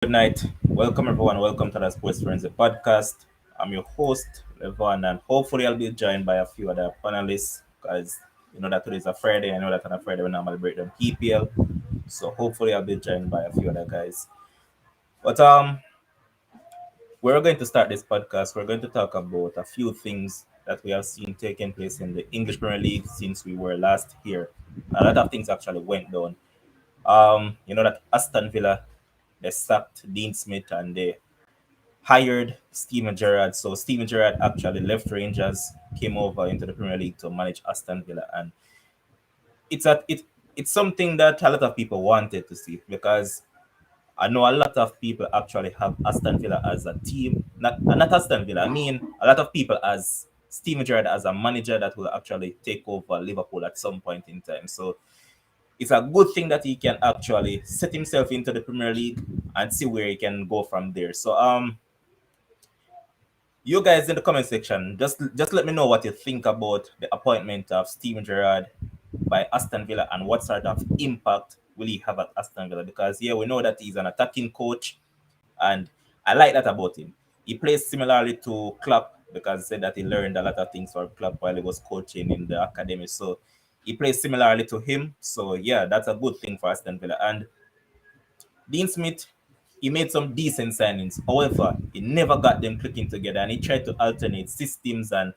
Good night. Welcome, everyone. Welcome to the Sports FRENZZYY podcast. I'm your host, Levon, and hopefully, I'll be joined by a few other panelists because you know that today's a Friday. I know that on a Friday, we normally break down EPL. So, hopefully, I'll be joined by a few other guys. But we're going to start this podcast. We're going to talk about a few things that we have seen taking place in the English Premier League since we were last here. A lot of things actually went down. You know that Aston Villa, they sacked Dean Smith and they hired Steven Gerrard. So Steven Gerrard actually left Rangers, came over into the Premier League to manage Aston Villa, and it's something that a lot of people wanted to see because I know a lot of people actually have Aston Villa as a team, not Aston Villa. I mean, a lot of people as Steven Gerrard as a manager that will actually take over Liverpool at some point in time. So it's a good thing that he can actually set himself into the Premier League and see where he can go from there. So you guys in the comment section, just let me know what you think about the appointment of Steven Gerrard by Aston Villa and what sort of impact will he have at Aston Villa? Because yeah, we know that he's an attacking coach, and I like that about him. He plays similarly to Klopp because he said that he learned a lot of things from Klopp while he was coaching in the academy. So he plays similarly to him. So yeah, that's a good thing for Aston Villa. And Dean Smith, he made some decent signings. However, he never got them clicking together and he tried to alternate systems and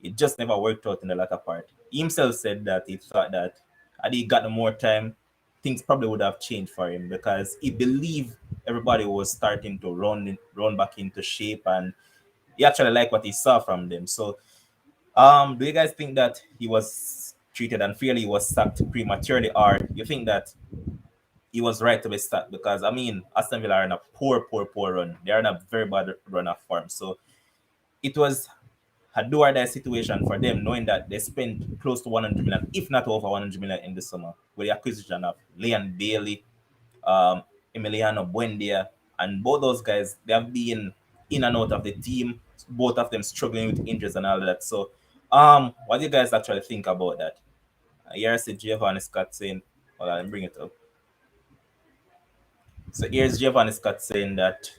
it just never worked out in the latter part. He himself said that he thought that had he gotten more time, things probably would have changed for him because he believed everybody was starting to run back into shape and he actually liked what he saw from them. So do you guys think that he was treated unfairly, he was sacked prematurely, or you think that he was right to be sacked? Because I mean, Aston Villa are in a poor run. They are in a very bad run of form. So it was a do or die situation for them, knowing that they spent close to 100 million, if not over 100 million in the summer, with the acquisition of Leon Bailey, um, Emiliano Buendia, and both those guys, they have been in and out of the team, both of them struggling with injuries and all that. So what do you guys actually think about that? Here I see Giovanni Scott saying, hold on, bring it up. So here's Giovanni Scott saying that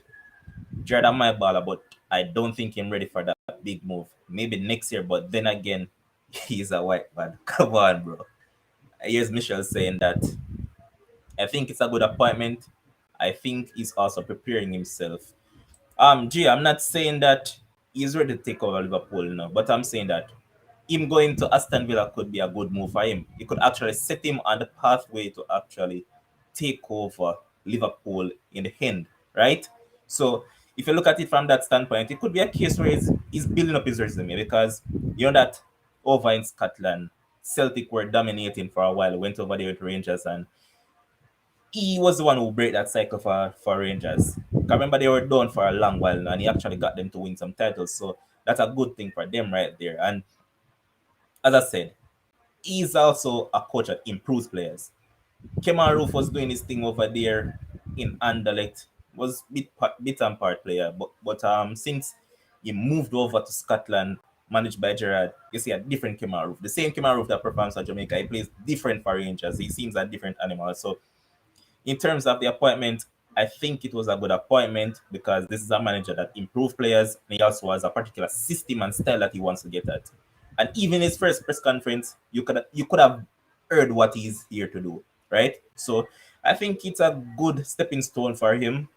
Jordan my baller, but I don't think him ready for that big move. Maybe next year, but then again, he's a white man. Come on, bro. Here's Michelle saying that I think it's a good appointment. I think he's also preparing himself. I'm not saying that he's ready to take over Liverpool now, but I'm saying that him going to Aston Villa could be a good move for him. It could actually set him on the pathway to actually take over Liverpool in the end, right? So if you look at it from that standpoint, it could be a case where he's building up his resume because you know that over in Scotland, Celtic were dominating for a while, went over there with Rangers, and he was the one who break that cycle for Rangers. I remember they were down for a long while now, and he actually got them to win some titles. So that's a good thing for them right there. And as I said, he's also a coach that improves players. Kemal Roof was doing his thing over there in Anderlecht, was bit and part player, but since he moved over to Scotland, managed by Gerrard, you see a different Kemal Roof. The same Kemal Roof that performs for Jamaica, he plays different for Rangers. He seems a different animal. So in terms of the appointment, I think it was a good appointment because this is a manager that improves players and he also has a particular system and style that he wants to get at. And even his first press conference, you could have heard what he's here to do, right? So I think it's a good stepping stone for him,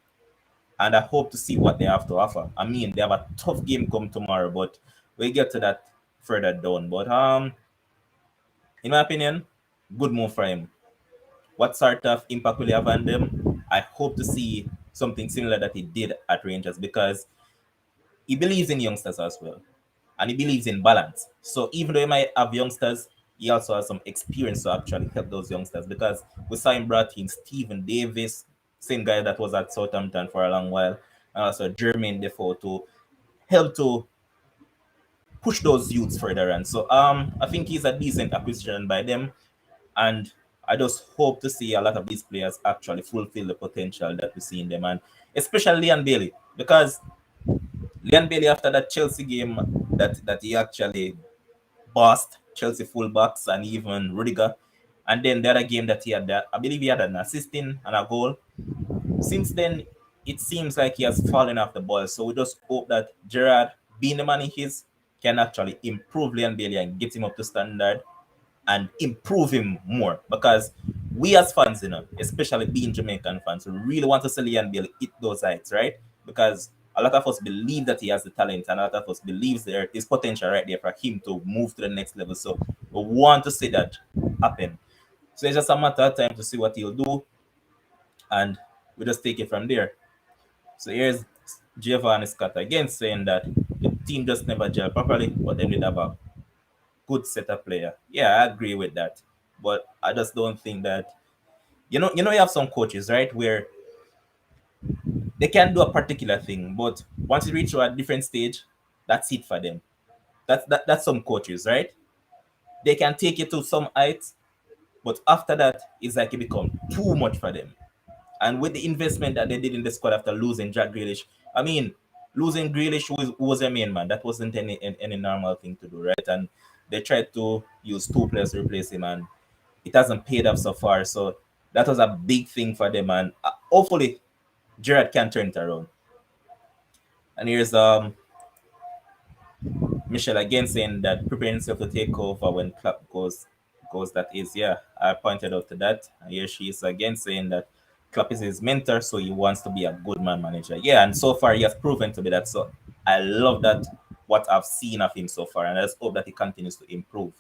and I hope to see what they have to offer. I mean, they have a tough game come tomorrow, but we'll get to that further down. But in my opinion, good move for him. What sort of impact will he have on them? I hope to see something similar that he did at Rangers because he believes in youngsters as well. And he believes in balance. So even though he might have youngsters, he also has some experience to actually help those youngsters because we saw him brought in Stephen Davis, same guy that was at Southampton for a long while, and also Jermaine Defoe to help to push those youths further on. So I think he's a decent acquisition by them. And I just hope to see a lot of these players actually fulfill the potential that we see in them, and especially Leon Bailey, because Leon Bailey after that Chelsea game that he actually bossed Chelsea fullbacks and even Rudiger, and then the other game that he had, that I believe he had an assist in and a goal. Since then, it seems like he has fallen off the ball. So we just hope that Gerrard, being the man he is, can actually improve Leon Bailey and get him up to standard and improve him more. Because we as fans, especially being Jamaican fans, we really want to see Leon Bailey hit those heights, right? Because a lot of us believe that he has the talent, and a lot of us believes there is potential right there for him to move to the next level. So we want to see that happen. So it's just a matter of time to see what he'll do, and we just take it from there. So here's Giovanni Scott again saying that the team just never gel properly, but they need have a good set of player. Yeah, I agree with that. But I just don't think that you have some coaches, right, where they can do a particular thing, but once you reach to a different stage, that's it for them. That's some coaches, right? They can take you to some heights, but after that, it's like it become too much for them. And with the investment that they did in the squad after losing Jack Grealish, I mean, losing Grealish who was their main man. That wasn't any normal thing to do, right? And they tried to use two players to replace him, and it hasn't paid off so far. So that was a big thing for them, and hopefully Gerrard can turn it around. And here's Michelle again saying that preparing himself to take over when Klopp goes. That is, yeah, I pointed out to that. And here she is again saying that Klopp is his mentor, so he wants to be a good man manager. Yeah, and so far he has proven to be that. So I love that what I've seen of him so far, and I just hope that he continues to improve.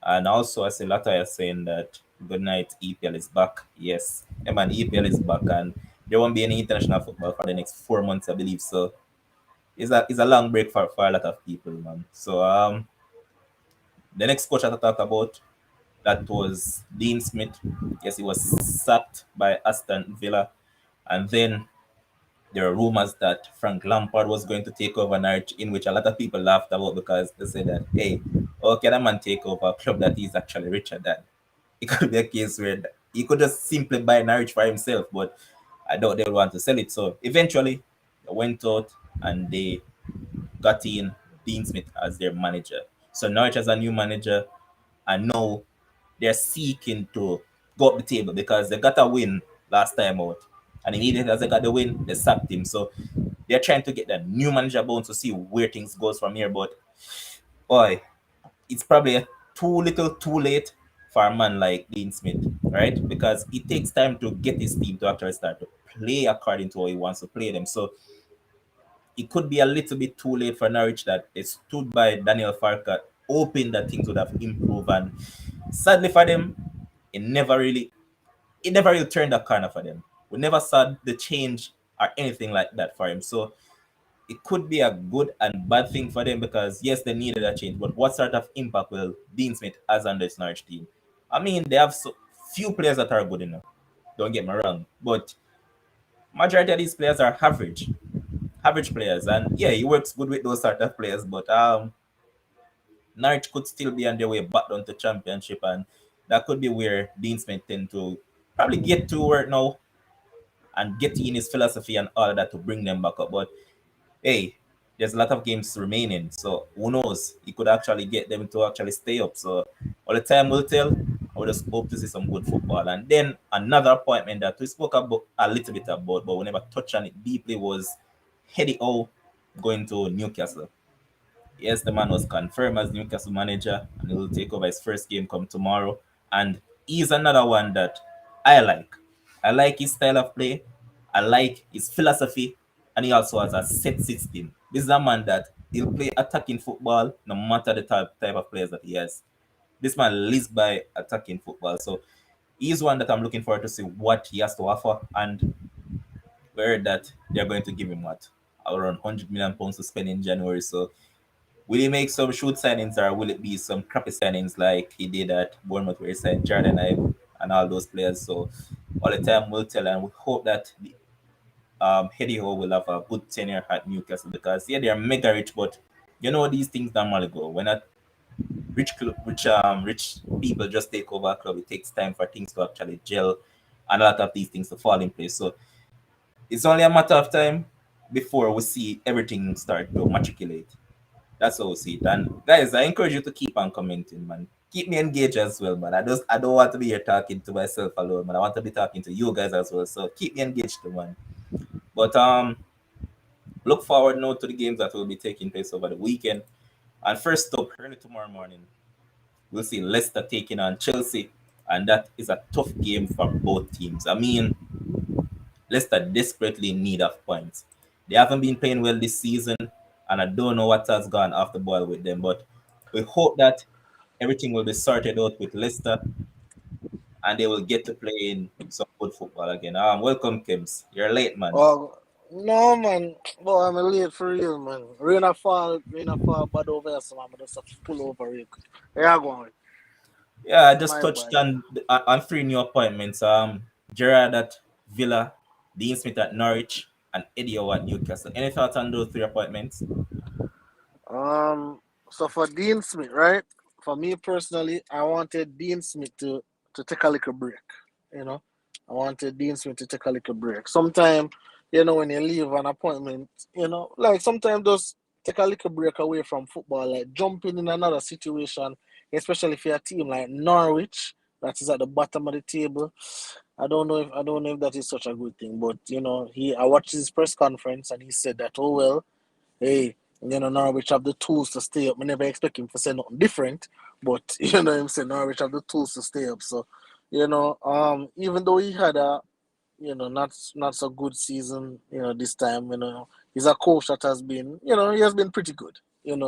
And also, I see Lata is saying that good night, EPL is back. Yes, yeah, man, EPL is back, and there won't be any international football for the next 4 months, I believe. So it's a long break for a lot of people, man. So the next coach I talk about, that was Dean Smith. Yes, he was sacked by Aston Villa, and then there are rumors that Frank Lampard was going to take over Norwich, in which a lot of people laughed about because they said that, hey, how can a man take over a club that is actually richer than? It could be a case where he could just simply buy Norwich for himself, but I doubt they would want to sell it. So eventually, they went out and they got in Dean Smith as their manager. So Norwich has a new manager, and now they're seeking to go up the table because they got a win last time out. And immediately as they got the win, they sacked him. So they're trying to get the new manager bound to see where things goes from here. But boy, it's probably too little too late for a man like Dean Smith, right? Because it takes time to get his team to actually start to play according to how he wants to play them. So it could be a little bit too late for Norwich that they stood by Daniel Farker, hoping that things would have improved. And sadly for them, it never really turned a corner for them. We never saw the change or anything like that for him. So it could be a good and bad thing for them because yes, they needed a change. But what sort of impact will Dean Smith has on this Norwich team? I mean, they have so few players that are good enough. Don't get me wrong, but majority of these players are average players, and yeah, he works good with those sort of players. But Norwich could still be on their way back down to championship, and that could be where Dean Smith tend to probably get to work now and get in his philosophy and all of that to bring them back up. But hey, there's a lot of games remaining, so who knows? He could actually get them to actually stay up. So all the time will tell. I would just hope to see some good football. And then another appointment that we spoke about a little bit about, but we never touched on it deeply, was Eddie Howe going to Newcastle. Yes, the man was confirmed as Newcastle manager, and he will take over his first game come tomorrow. And he's another one that I like. I like his style of play. I like his philosophy, and he also has a set system. This is a man that he'll play attacking football no matter the type of players that he has. This man lives by attacking football, so he's one that I'm looking forward to see what he has to offer. And we heard that they're going to give him what, around £100 million to spend in January. So will he make some shoot signings, or will it be some crappy signings like he did at Bournemouth where he signed Jordan Ibe and all those players? So all the time will tell, and we hope that Eddie Howe will have a good tenure at Newcastle because yeah, they are mega rich, but you know these things normally go. When a rich people just take over a club, it takes time for things to actually gel and a lot of these things to fall in place. So it's only a matter of time before we see everything start to matriculate. That's how we see it. And guys, I encourage you to keep on commenting, man. Keep me engaged as well, man. I don't want to be here talking to myself alone, man. I want to be talking to you guys as well. So keep me engaged, too, man. But look forward now to the games that will be taking place over the weekend. And first up, early tomorrow morning, we'll see Leicester taking on Chelsea, and that is a tough game for both teams. I mean, Leicester desperately in need of points. They haven't been playing well this season, and I don't know what has gone off the boil with them. But we hope that everything will be sorted out with Leicester, and they will get to play in some good football again. Welcome, Kims. You're late, man. Oh, no, man. Boy, I'm late for real, man. Rain a fall bad over here, so I'm just have to pull over real quick. Yeah, go on. Yeah, I just My touched bad. on three new appointments. Gerard at Villa, Dean Smith at Norwich, and Eddie Howe at Newcastle. Any thoughts on those three appointments? Um, so for Dean Smith, right? For me personally, I wanted Dean Smith to take a little break. You know, I wanted Dean Smith to take a little break. Sometimes, when you leave an appointment, like sometimes just take a little break away from football, like jumping in another situation, especially if you're a team like Norwich that is at the bottom of the table. I don't know if that is such a good thing, but I watched his press conference and he said that, oh well, hey, Norwich have the tools to stay up. I never expect him to say nothing different, but him say Norwich have the tools to stay up. So, even though he had a not so good season, this time, he's a coach that has been, he has been pretty good,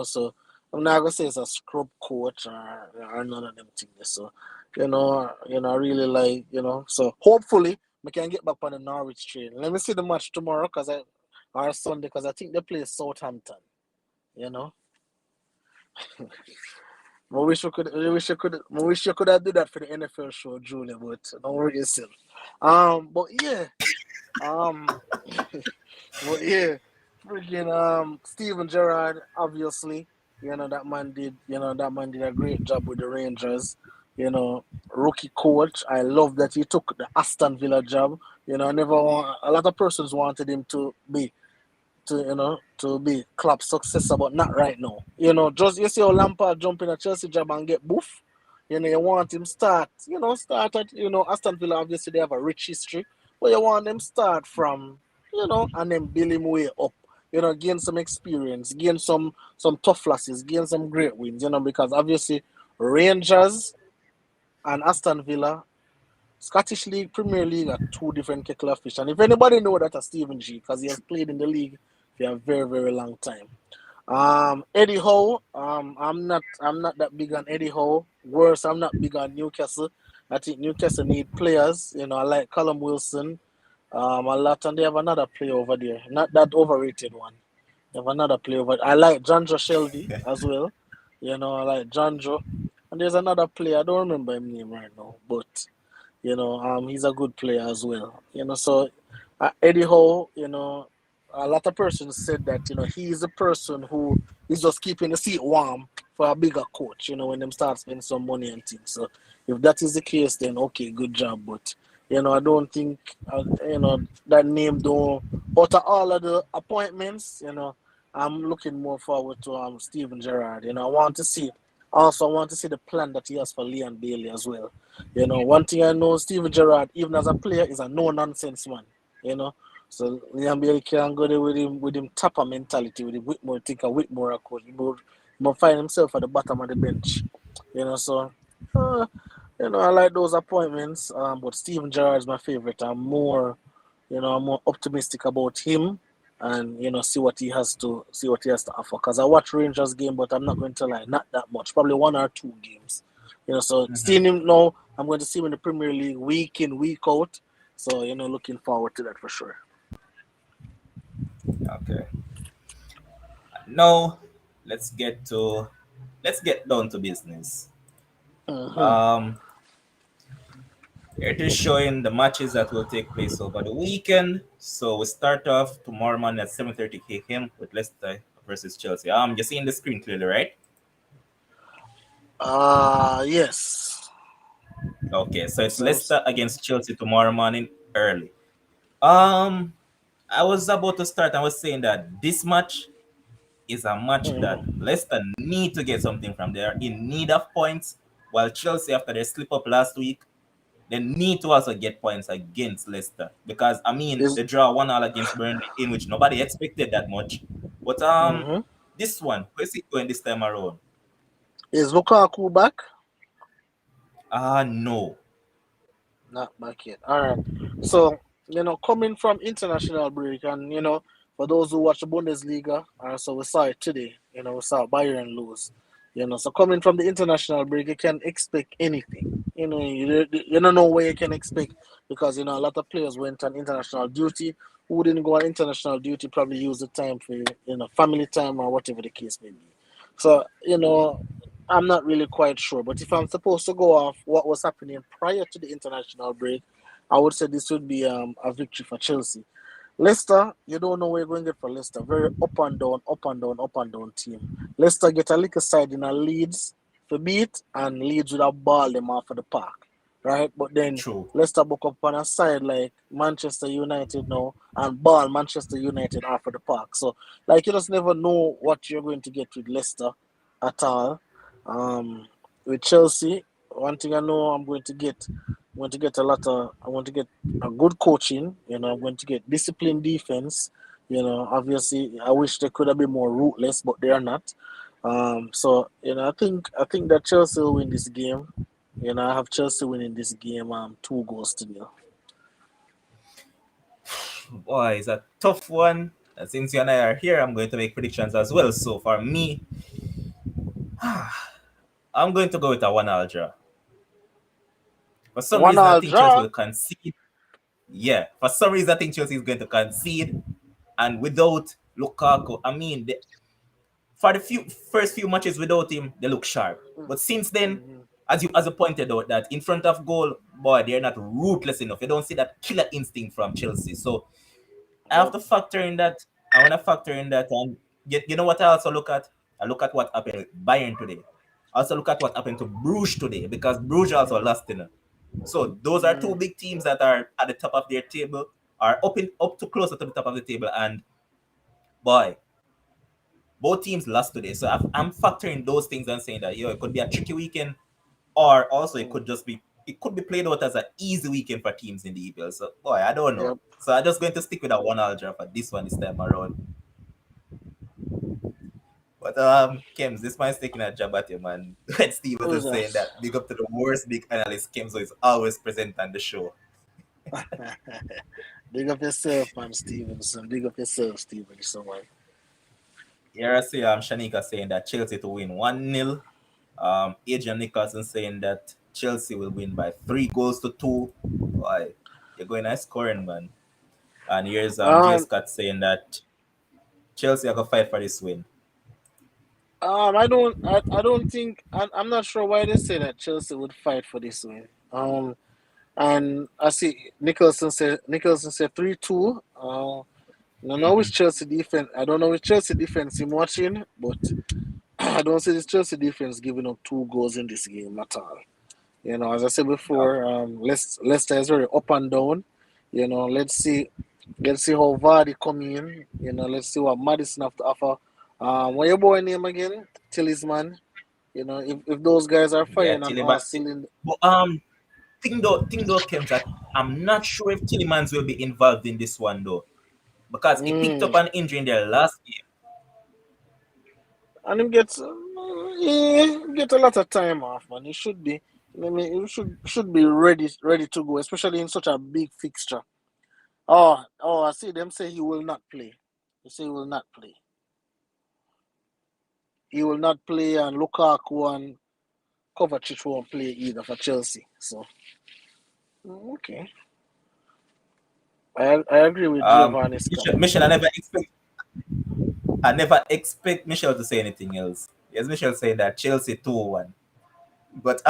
so I'm not gonna say it's a scrub coach or none of them things. So, I really like, so hopefully we can get back on the Norwich train. Let me see the match tomorrow or Sunday because I think they play Southampton. You know, I wish you could have do that for the NFL show, Julia, but don't worry yourself. But yeah, um, but yeah, freaking Steven Gerrard, obviously, that man did a great job with the Rangers. Rookie coach. I love that he took the Aston Villa job. I never want a lot of persons wanted him to be Klopp's successor, but not right now. Just you see how Lampard jump in a Chelsea job and get boof. You want him start at Aston Villa. Obviously, they have a rich history, but you want them start from and then build him way up. Gain some experience, gain some tough losses, gain some great wins. Because obviously Rangers and Aston Villa, Scottish League, Premier League are two different kettle of fish. And if anybody know that, is Stephen G, because he has played in the league for a very, very long time. Eddie Howe, I'm not that big on Eddie Howe. Worse, I'm not big on Newcastle. I think Newcastle need players. I like Callum Wilson, a lot, and they have another player over there, not that overrated one. They have another player over. I like Jonjo Shelby as well. I like Jonjo, and there's another player. I don't remember his name right now, but he's a good player as well. So Eddie Howe, a lot of persons said that he is the person who is just keeping the seat warm for a bigger coach. When them start spending some money and things. So if that is the case, then okay, good job. But I don't think that name don't. Out of all of the appointments, I'm looking more forward to Steven Gerrard. I want to see. Also, I want to see the plan that he has for Leon Bailey as well. One thing I know, Steven Gerrard, even as a player, is a no-nonsense man. So Liam Bailey can go there with him tapper mentality, with him Whitmore think of Whitmore a coach. He will find himself at the bottom of the bench. So I like those appointments. But Steven Gerrard is my favorite. I'm more optimistic about him and see what he has to offer. Because I watch Rangers game, but I'm not going to lie, not that much. Probably one or two games. So seeing him now, I'm going to see him in the Premier League week in, week out. So, looking forward to that for sure. Okay. Now, let's get down to business. Mm-hmm. Um, it is showing the matches that will take place over the weekend. So we start off tomorrow morning at 7:30 a.m. with Leicester versus Chelsea. You're seeing the screen clearly, right? Yes. Okay, so it's So, Leicester against Chelsea tomorrow morning early. Um, I was about to start. I was saying that this match is a match that mm-hmm. Leicester need to get something from. They are in need of points, while Chelsea, after they slip up last week, they need to also get points against Leicester because I mean Is they draw 1-1 against Burnley in which nobody expected that much. But mm-hmm. this one, where's it going this time around? Is Lukaku back? No. Not back yet. All right. So, coming from international break, and, for those who watch the Bundesliga, so we saw it today, we saw Bayern lose. So coming from the international break, you can expect anything. You don't know where you can expect because, a lot of players went on international duty. Who didn't go on international duty probably use the time for, family time or whatever the case may be. So, I'm not really quite sure, but if I'm supposed to go off what was happening prior to the international break, I would say this would be a victory for Chelsea. Leicester, you don't know where you're going to get for Leicester. Very up and down, up and down, up and down team. Leicester get a little side in a Leeds to beat, and Leeds would have ball them off of the park, right? But then True. Leicester book up on a side like Manchester United now and ball Manchester United off of the park. So, you just never know what you're going to get with Leicester at all. With Chelsea, one thing I know I'm going to get I want to get a good coaching, I'm going to get disciplined defense. Obviously I wish they could have been more ruthless, but they are not. So, I think that Chelsea will win this game. I have Chelsea winning this game 2 goals to nil. Boy, it's a tough one. And since you and I are here, I'm going to make predictions as well. So for me, I'm going to go with a 1-1 draw. For some One reason, I all think Chelsea draw. will concede. Yeah, for some reason, I think Chelsea is going to concede. And without Lukaku, I mean, for the first few matches without him, they look sharp. But since then, Mm-hmm. as you pointed out, that in front of goal, boy, they're not ruthless enough. You don't see that killer instinct from Chelsea. So I have Yep. to factor in that. I want to factor in that. And you know what I also look at? I look at what happened with Bayern today. I also look at what happened to Bruges today because Bruges also Mm-hmm. lost in it. So those are two Mm-hmm. big teams that are at the top of their table, are up to closer to the top of the table. And boy, both teams lost today. So I'm factoring those things and saying that it could be a tricky weekend, or also it could be played out as an easy weekend for teams in the EPL. So boy, I don't know. Yep. So I'm just going to stick with a 1-1 draw for this one this time around. But Kems, this man's taking a jab at you, man. When Stevens Who's is that? saying that big up to the worst big analyst, Kems is always present on the show. Big up yourself, man, Stevenson. Big up yourself, Stevenson, man. Here I see Shanika saying that Chelsea to win 1-0. Adrian Nicholson saying that Chelsea will win by 3 goals to 2. Boy, you're going nice scoring, man. And here's J. Um, Scott saying that Chelsea are gonna fight for this win. I don't think I'm not sure why they say that Chelsea would fight for this win. And I see Nicholson said 3-2. I know which Chelsea defense. I don't know which Chelsea defense I'm watching, but I don't see this Chelsea defense giving up 2 goals in this game at all. As I said before, Leicester is very up and down. Let's see how Vardy come in. Let's see what Madison have to offer. What your boy name again? Tillisman. If those guys are Yeah, firing on all Tillemans. cylinders. But thing though, Kems, that I'm not sure if Tillemans will be involved in this one though, because he picked Mm. up an injury in their last game. And him get a lot of time off, man. He should be. I mean, he should be ready to go, especially in such a big fixture. Oh, I see them say he will not play. They say he will not play. He will not play, and Lukaku and Kovacic won't play either for Chelsea. So okay, I agree with Giovanni Scott. Michelle, I never expect Michelle to say anything else. Yes, Michelle saying that Chelsea 2-1. But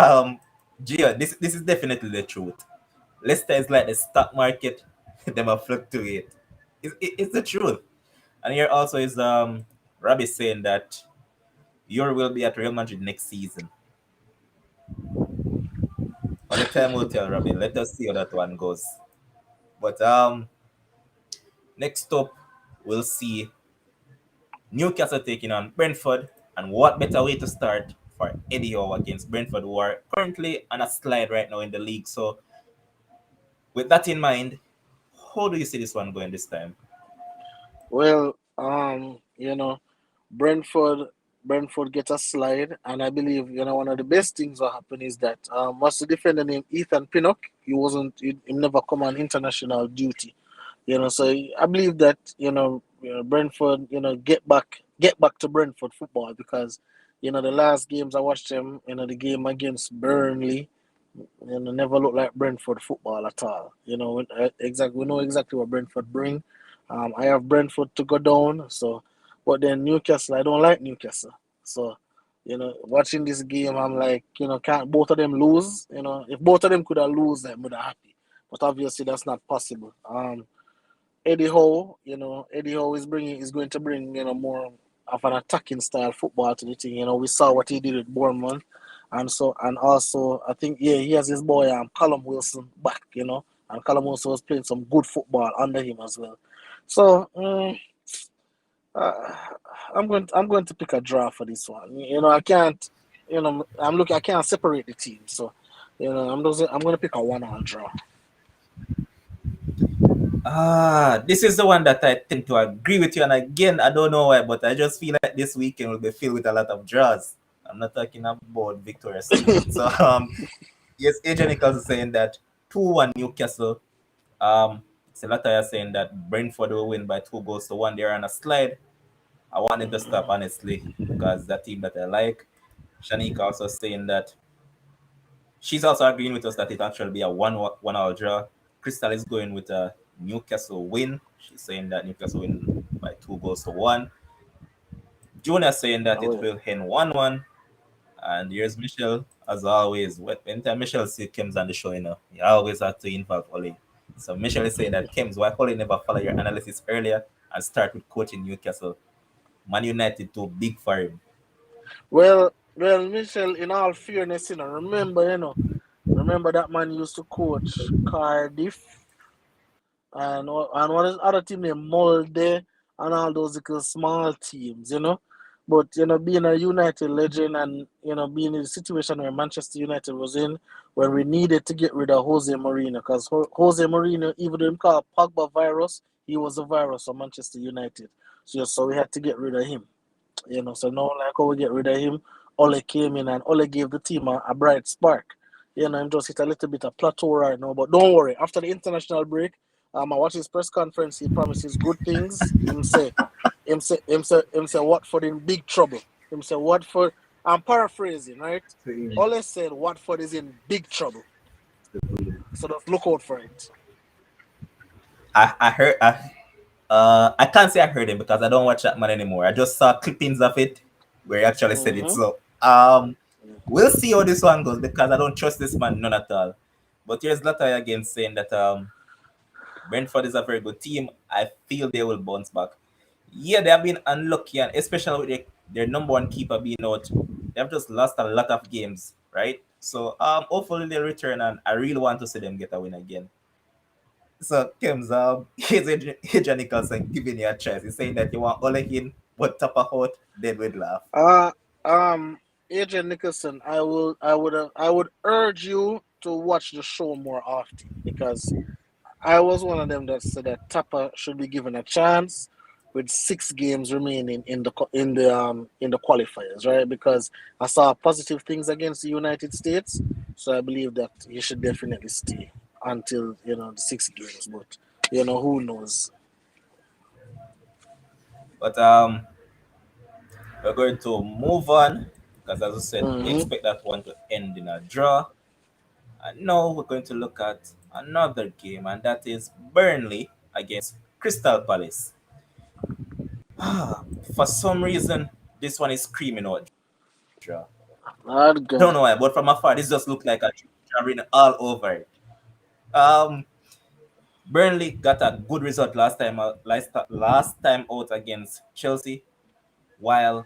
Gio, this is definitely the truth. Leicester is like the stock market, them a fluctuate. It's the truth. And here also is Robbie saying that Euro will be at Real Madrid next season. Only time will tell, Robbie. Let us see how that one goes. But next up, we'll see Newcastle taking on Brentford, and what better way to start for Eddie Howe against Brentford, who are currently on a slide right now in the league. So With that in mind, how do you see this one going this time? Well, Brentford Brentford get a slide, and I believe one of the best things that happened is that what's the defender named Ethan Pinnock? He never come on international duty. So I believe that Brentford get back to Brentford football because the last games I watched them, the game against Burnley, never looked like Brentford football at all. We know exactly what Brentford bring. I have Brentford to go down, so but then Newcastle, I don't like Newcastle. So, watching this game, I'm like, can't both of them lose? If both of them could have lose, I'm would have happy. But obviously that's not possible. Eddie Howe is going to bring more of an attacking style football to the team. We saw what he did with Bournemouth, and also I think he has his boy Callum Wilson back. And Callum Wilson was playing some good football under him as well. So uh, I'm going to pick a draw for this one. I can't. I can't separate the team. So I'm going to pick a 1-1 draw. This is the one that I tend to agree with you. And again, I don't know why, but I just feel like this weekend will be filled with a lot of draws. I'm not talking about victorious teams. So, yes, AJ Nichols is saying that 2-1 Newcastle. Selataya saying that Brentford will win by 2 goals to 1. They're on a slide. I wanted to stop, honestly, because that team that I like. Shanika also saying that she's also agreeing with us that it actually be a 1-1 draw. Crystal is going with a Newcastle win. She's saying that Newcastle win by 2 goals to 1. Junior saying that it Oh, will end 1-1. And here's Michelle, as always. Anytime Michelle see Kim's on the show, you always have to involve Oli. So Michelle is saying that Kim's, why Oli never follow your analysis earlier and start with coaching Newcastle? Man United too big for him. Michelle. In all fairness, remember that man used to coach Cardiff and what is other team named Molde and all those little small teams. But being a United legend and being in the situation where Manchester United was in when we needed to get rid of Jose Mourinho because Jose Mourinho, even though him called Pogba virus, he was a virus of Manchester United. So we had to get rid of him. So now like how we get rid of him, Ole came in and Ole gave the team a bright spark. I'm just hit a little bit of plateau right now. But don't worry, after the international break, I watch his press conference, he promises good things. Him say Watford in big trouble. Him say Watford, I'm paraphrasing, right? Ole said Watford is in big trouble. So just look out for it. I heard I can't say I heard him because I don't watch that man anymore. I just saw clippings of it where he actually said it. Mm-hmm. So we'll see how this one goes because I don't trust this man none at all. But here's Latai again saying that Brentford is a very good team. I feel they will bounce back. Yeah, they have been unlucky, and especially with their number one keeper being out. They have just lost a lot of games, right? So hopefully they'll return, and I really want to see them get a win again. So Kims, here's Adrian Nicholson giving you a choice. He's saying that you want Ole in, but Tapa out, then we'd laugh. Uh Adrian Nicholson, I would urge you to watch the show more often because I was one of them that said that Tapa should be given a chance with 6 games remaining in the qualifiers, right? Because I saw positive things against the United States, so I believe that he should definitely stay until the 6 games. But who knows? But we're going to move on because, as I said, we Mm-hmm. expect that one to end in a draw. And now we're going to look at another game, and that is Burnley against Crystal Palace. For some reason, this one is screaming out draw. Not I don't God. know why, but from afar, this just looked like a draw written all over it. Um, Burnley got a good result last time out against Chelsea, while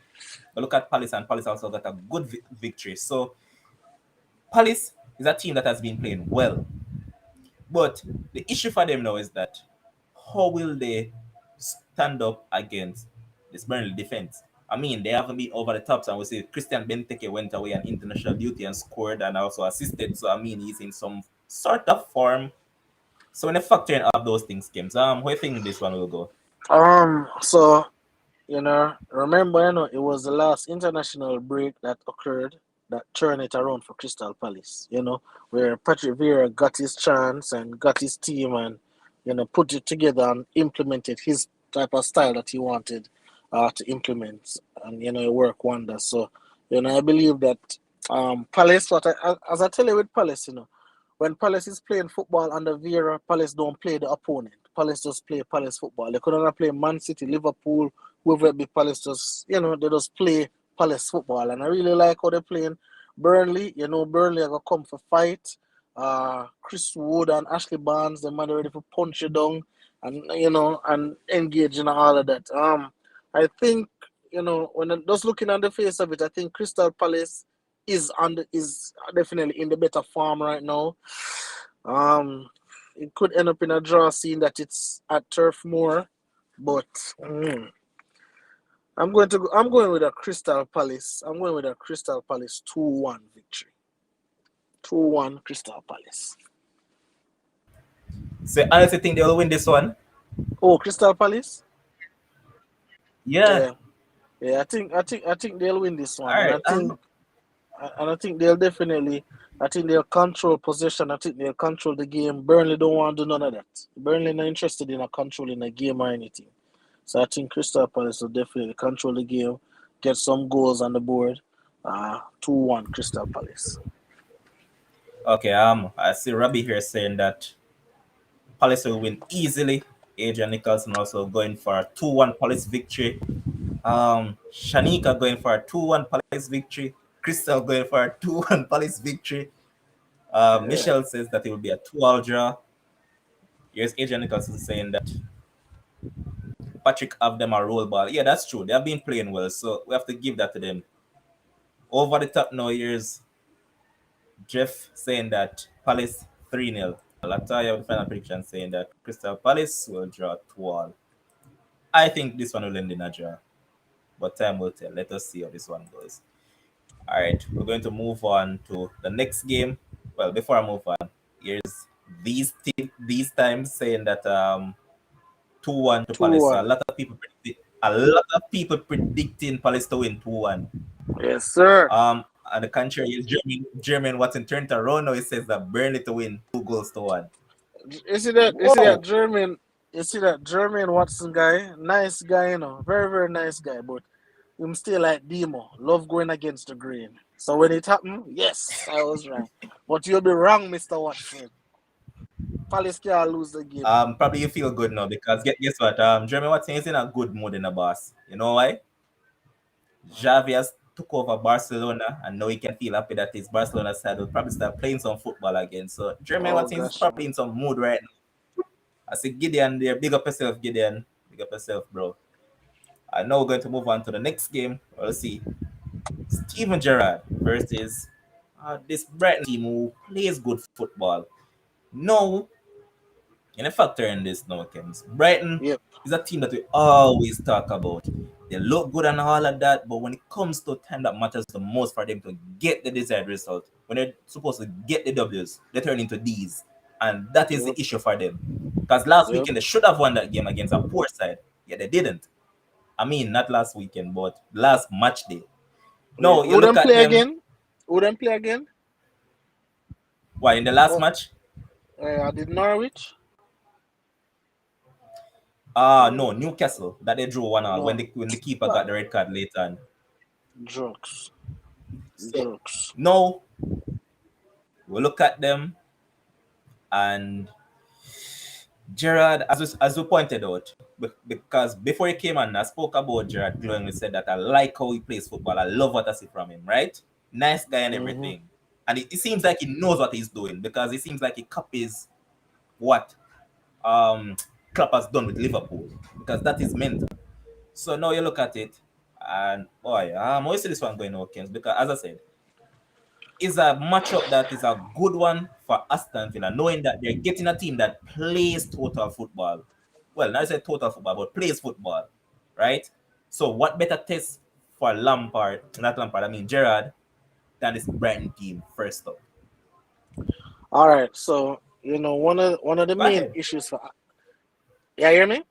we look at Palace, and Palace also got a good victory. So Palace is a team that has been playing well, but the issue for them now is that how will they stand up against this Burnley defense? I mean, they haven't been over the top, and we see Christian Benteke went away on international duty and scored and also assisted. So I mean, he's in some sort of form. So when you factor in all those things, games, how do you think this one will go? So remember, it was the last international break that occurred that turned it around for Crystal Palace. Where Patrick Vieira got his chance and got his team and put it together and implemented his type of style that he wanted to implement, and it worked wonders. So I believe that Palace. As I tell you with Palace, when Palace is playing football under Vieira, Palace don't play the opponent. Palace just play Palace football. They couldn't play Man City, Liverpool, whoever it be. Palace just, they just play Palace football. And I really like how they're playing Burnley. Burnley are going to come for fight. Chris Wood and Ashley Barnes, they're ready for punch you down and, and engage in all of that. I think, when I'm just looking at the face of it, I think Crystal Palace is definitely in the better form right now. It could end up in a draw, seeing that it's at Turf Moor, but I'm going with a Crystal Palace. I'm going with a Crystal Palace 2-1 victory. 2-1 Crystal Palace. So I honestly think they will win this one. Oh, Crystal Palace? Yeah. Yeah. I think they'll win this one, All and right. I think they'll definitely. I think they'll control possession. I think they'll control the game. Burnley don't want to do none of that. Burnley not interested in controlling a game or anything. So I think Crystal Palace will definitely control the game, get some goals on the board. 2-1 Crystal Palace. Okay. I see Robbie here saying that Palace will win easily. Adrian Nicholson also going for a 2-1 Palace victory. Shanika going for a 2-1 Palace victory. Crystal going for a 2-1 Palace victory. Yeah. Michelle says that it will be a 2-all draw. Here's Adrian Nicholson saying that Patrick have them a roll ball. Yeah, that's true. They have been playing well, so we have to give that to them. Over the top now, here's Jeff saying that Palace 3-0. Lataya with the final prediction saying that Crystal Palace will draw 2-all. I think this one will end in a draw, but time will tell. Let us see how this one goes. All right, we're going to move on to the next game. Well, before I move on, here's these times saying that 2-1 to Palace. So 2-1. a lot of people predicting Palace to win 2-1. Yes, sir. On the contrary, is German Watson turned around now. He says that Burnley to win 2-1. You see that? Whoa. German? You see that German Watson guy? Nice guy, very very nice guy. But him still like Demo. Love going against the grain. So when it happened, yes, I was right. But you'll be wrong, Mr. Watson. Palace can't lose the game. Probably you feel good now because guess what? Jeremy Watson is in a good mood in the boss. You know why? Xavi has took over Barcelona and now he can feel happy that his Barcelona side will probably start playing some football again. So Jeremy Oh Watson is gosh, probably in some mood right now. I see Gideon there. Big up yourself, Gideon. Big up yourself, bro. And now we're going to move on to the next game. We'll see. Steven Gerrard versus this Brighton team who plays good football. No, in a factor in this now, Kems. Brighton yep, is a team that we always talk about. They look good and all of that, but when it comes to time that matters the most for them to get the desired result, when they're supposed to get the W's, they turn into D's. And that is yep, the issue for them. Because last yep. weekend they should have won that game against a poor side. Yeah, they didn't. I mean, not last weekend, but last match day. Yeah. No, you Who look them at play them. again? Who them play again? Why in the last Oh, match? I did Norwich. No, Newcastle that they drew 1-1 No, when the keeper but got the red card later on. jokes, So jokes. no, we look at them and Gerard, as we pointed out, because before he came on, I spoke about Gerard glowingly, said that I like how he plays football. I love what I see from him, right? Nice guy and Mm-hmm. everything. And it seems like he knows what he's doing because it seems like he copies what um Klopp has done with Liverpool because that is mental. So now you look at it, and boy, I'm always see this one going okay because as I said, is a matchup that is a good one for Aston Villa, knowing that they're getting a team that plays total football. Well, not say total football, but plays football, right? So what better test for Lampard, not Lampard, I mean Gerrard, than this Brighton team first up? All right, so one of the Go main ahead. issues for yeah, hear me?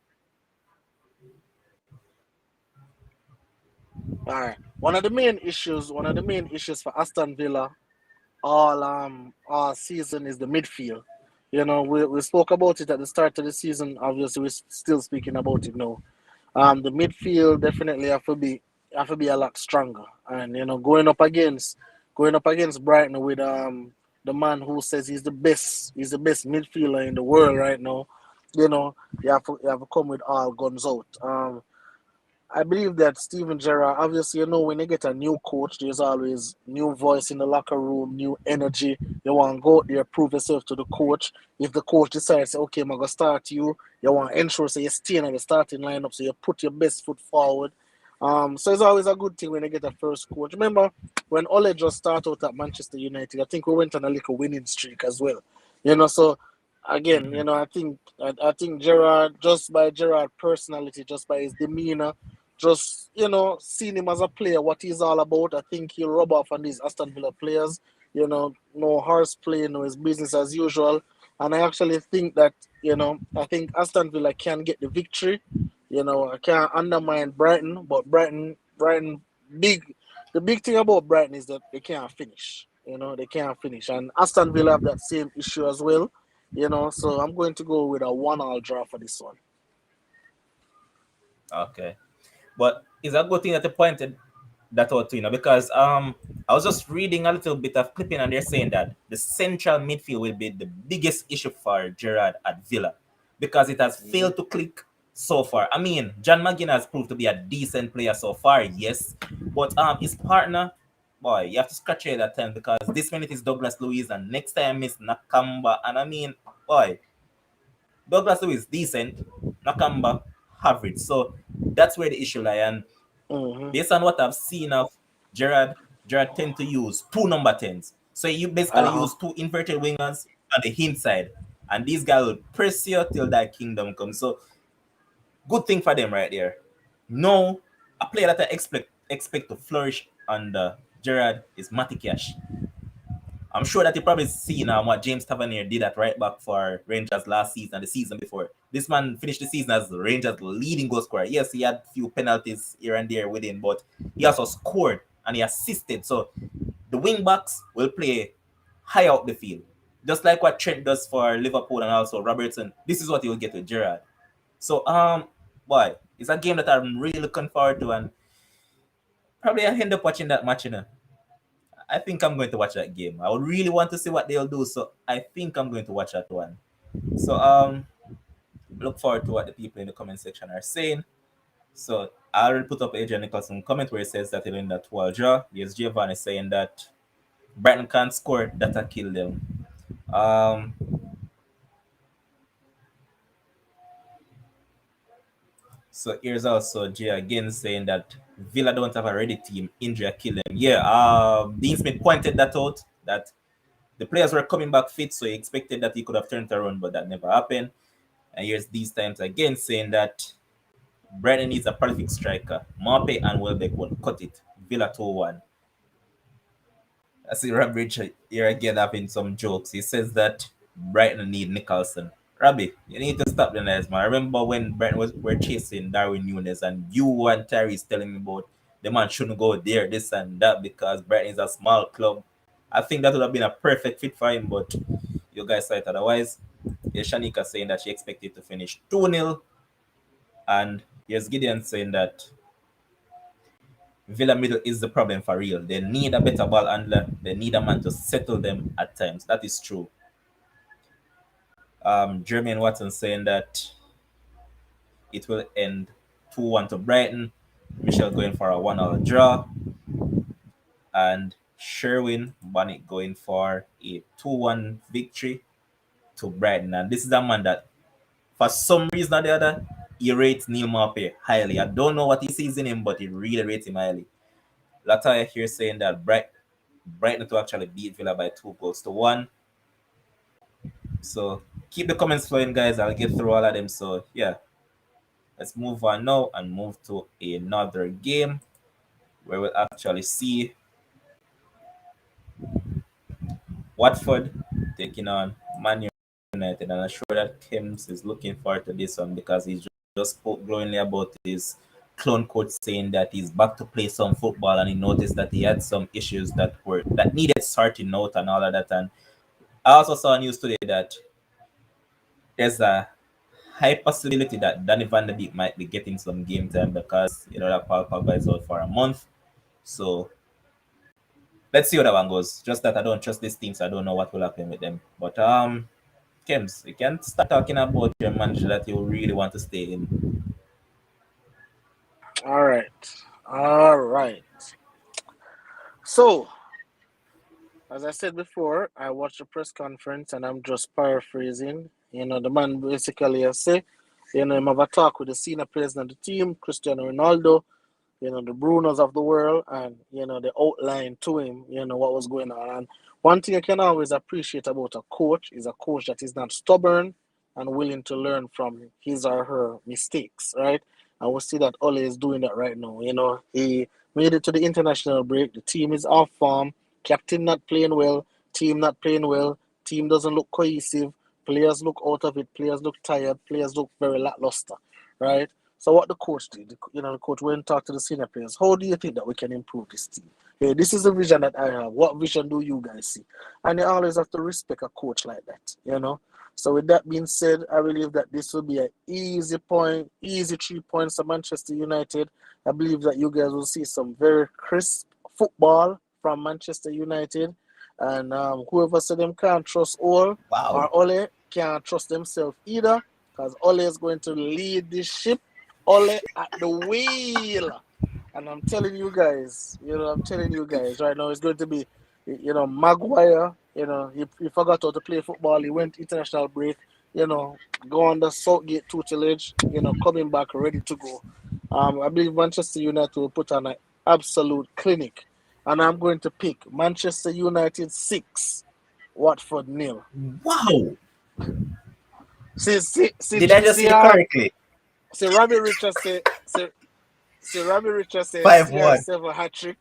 All right. One of the main issues for Aston Villa all season is the midfield. We spoke about it at the start of the season. Obviously, we're still speaking about it now. The midfield definitely have to be a lot stronger, and going up against Brighton with the man who says he's the best midfielder in the world right now. You know, you have to come with all guns out. I believe that Steven Gerrard, obviously, when you get a new coach, there's always new voice in the locker room, new energy. You want to go out there, prove yourself to the coach. If the coach decides, okay, I'm going to start you want to ensure so you're staying at the starting lineup, so you put your best foot forward. So it's always a good thing when you get a first coach. Remember, when Ole just started out at Manchester United, I think we went on a little winning streak as well. So again, Mhm. I think Gerard, just by Gerard personality, just by his demeanor, just seeing him as a player, what he's all about. I think he'll rub off on these Aston Villa players. No horseplay, no his business as usual. And I actually think that I think Aston Villa can get the victory. I can't undermine Brighton, but Brighton, big. The big thing about Brighton is that they can't finish. They can't finish, and Aston Villa have that same issue as well. So I'm going to go with a one-all draw for this one. Okay. But it's a good thing that you pointed that out too, because I was just reading a little bit of clipping and they're saying that the central midfield will be the biggest issue for Gerrard at Villa because it has Mm-hmm. failed to click so far. I mean, John McGinn has proved to be a decent player so far, yes, but his partner, boy, you have to scratch your head at times because this minute is Douglas Luiz and next time is Nakamba, and I mean, boy, Douglas Luiz decent, Nakamba average. So that's where the issue lies. And Mm-hmm. based on what I've seen of Gerard, Gerard tend to use two number 10s. So you basically Uh-huh. use two inverted wingers on the inside. And these guys will press you till that kingdom comes. So good thing for them right there. No, a player that I expect to flourish under Gerard is Matty Cash. I'm sure that you probably seen what James Tavernier did at right back for Rangers last season and the season before. This man finished the season as Rangers' leading goal scorer. Yes, he had a few penalties here and there with him, but he also scored and he assisted. So the wing backs will play high out the field. Just like what Trent does for Liverpool and also Robertson. This is what he will get with Gerrard. So boy, it's a game that I'm really looking forward to, and probably I'll end up watching that match. I think I'm going to watch that game. I would really want to see what they'll do, so I think I'm going to watch that one. So look forward to what the people in the comment section are saying. So I already put up Adrian Nicholson comment where he says that he'll end that 12 draw. Yes, Giovanni saying that Brighton can't score, that'll kill them. Um so here's also Jay again saying that Villa don't have a ready team, injury kill them. Yeah, Dean Smith pointed that out that the players were coming back fit, so he expected that he could have turned it around, but that never happened. And here's these times again saying that Brighton needs a prolific striker. Marpe and Welbeck will cut it. Villa 2-1. I see Rob Richard here again having some jokes. He says that Brighton need Nicholson. Robbie, you need to stop the noise, man. I remember when Brighton were chasing Darwin Nunes and you and Terry's telling me about the man shouldn't go there, this and that, because Brighton is a small club. I think that would have been a perfect fit for him, but you guys said otherwise. Here's Shanika saying that she expected to finish 2-0. And here's Gideon saying that Villa middle is the problem for real. They need a better ball handler. They need a man to settle them at times. That is true. Jermaine Watson saying that it will end 2-1 to Brighton. Michelle going for a 1-all draw. And Sherwin Bonnet going for a 2-1 victory to Brighton. And this is a man that, for some reason or the other, he rates Neil Maupay highly. I don't know what he sees in him, but he really rates him highly. Lataya here saying that Brighton to actually beat Villa by 2 goals to 1. So keep the comments flowing, guys. I'll get through all of them. So yeah, let's move on now and move to another game where we'll actually see Watford taking on Man United. United, and I'm sure that Kims is looking forward to this one because he's just spoke glowingly about his clone coach saying that he's back to play some football, and he noticed that he had some issues that needed sorting out and all of that. And I also saw news today that there's a high possibility that Danny Van der Beek might be getting some game time because that Paul Pogba is out for a month. So let's see how that one goes. Just that I don't trust these teams, I don't know what will happen with them. But Kims, you can start talking about your manager that you really want to stay in. All right. All right. So, as I said before, I watched the press conference and I'm just paraphrasing. The man basically has said, him have a talk with the senior players of the team, Cristiano Ronaldo, the Brunos of the world, and they outlined to him, what was going on. And one thing I can always appreciate about a coach is a coach that is not stubborn and willing to learn from his or her mistakes, right? And we see that Ole is doing that right now. He made it to the international break. The team is off form. Captain not playing well. Team not playing well. Team doesn't look cohesive. Players look out of it. Players look tired. Players look very lackluster, right? So what the coach did, the coach went and talked to the senior players. How do you think that we can improve this team? Hey, this is the vision that I have. What vision do you guys see? And you always have to respect a coach like that. So with that being said, I believe that this will be an easy 3 points to Manchester United. I believe that you guys will see some very crisp football from Manchester United. And whoever said them can't trust Ole Wow. or Ole can't trust themselves either, because Ole is going to lead this ship. Ole at the wheel. And I'm telling you guys, right now it's going to be, Maguire, he forgot how to play football. He went international break, go on the Southgate tutelage, coming back ready to go. I believe Manchester United will put on an absolute clinic. And I'm going to pick Manchester United 6, Watford 0. Wow. See, Did I just see it correctly? Robbie Richards say Robbie Richards said 5-1. CR7 hat trick.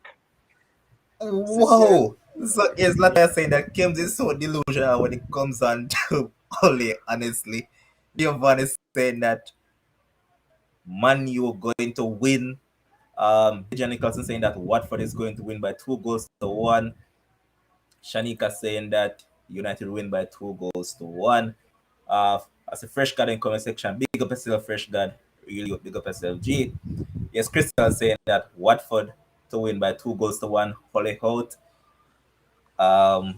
Whoa. So it's not like saying that Kims is so delusional when it comes on to Ole, honestly. Giovanni is saying that Man U are going to win. John Nicholson saying that Watford is going to win by 2-1. Shanika saying that United win by 2-1. As a fresh card in comment section, big up yourself, fresh card. Really big up yourself, G. Yes, Crystal saying that Watford to win by 2-1. Holly out.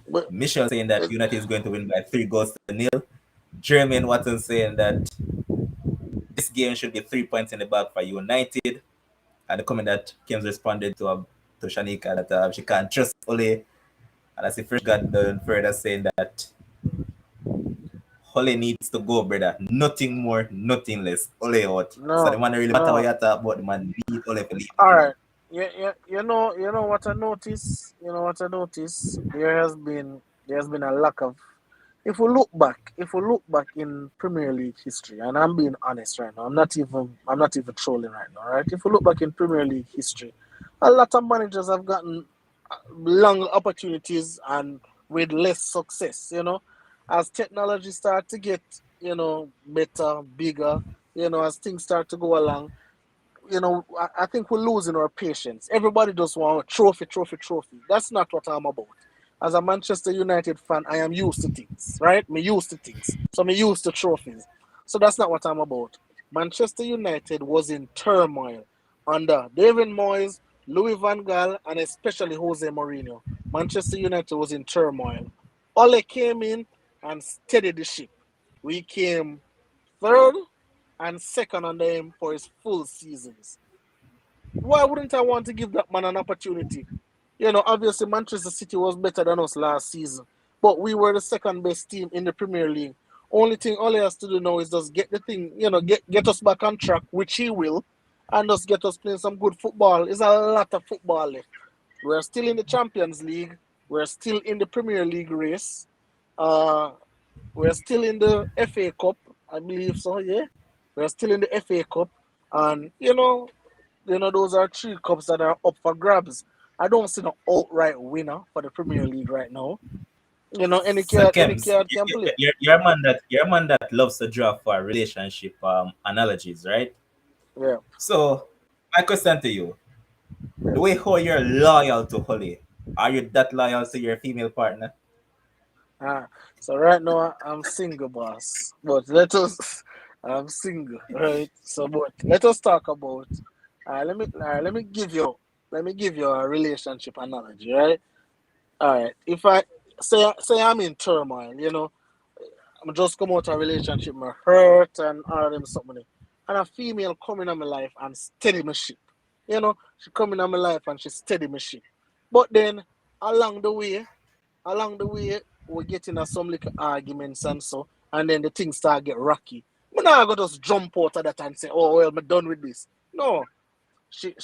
But Michelle saying that United is going to win by 3-0. Jeremy and Watson saying that this game should be 3 points in the bag for United. And the comment that Kims responded to Shanika that she can't trust Ole. And I see Fresh got done further saying that Ole needs to go, brother. Nothing more, nothing less. Ole out. So the no, man really matter what no. you talk about, the man need Ole to leave the All club. right. You know what I notice. There has been a lack of. If we look back in Premier League history, and I'm being honest right now, I'm not even trolling right now, right? If we look back in Premier League history, a lot of managers have gotten long opportunities and with less success. As technology start to get better, bigger, as things start to go along, I think we're losing our patience. Everybody just want a trophy, trophy, trophy. That's not what I'm about. As a Manchester United fan, I am used to things, right? Me used to things. So me used to trophies. So that's not what I'm about. Manchester United was in turmoil under David Moyes, Louis van Gaal, and especially Jose Mourinho. Manchester United was in turmoil. Ole came in and steadied the ship. We came third and second under him for his full seasons. Why wouldn't I want to give that man an opportunity? Obviously Manchester City was better than us last season, but we were the second best team in the Premier League. Only thing Ole has to do now is just get the thing, get us back on track, which he will, and just get us playing some good football. There's a lot of football left. We're still in the Champions League. We're still in the Premier League race. Uh, we're still in the FA Cup, I believe so. Yeah, we're still in the FA Cup, and those are 3 cups that are up for grabs. I don't see no outright winner for the Premier League right now. You know, any So card Kems, can play. you're a man that loves to draw for relationship analogies, right? Yeah, So my question to you: yeah. the way how you're loyal to Holly, are you that loyal to your female partner? So right now I'm single, boss. But let us, I'm single, right? So, but let us talk about. Let me give you a relationship analogy, right? All right. If I say I'm in turmoil, you know, I'm just come out of a relationship, my hurt and all them something, and a female coming in my life and steady my ship. You know, she coming in my life and she steady my ship. But then along the way, along the way, we get into some little arguments and so, and then the things start get rocky. But now I got just jump out of that and say, oh well, I'm done with this. No, she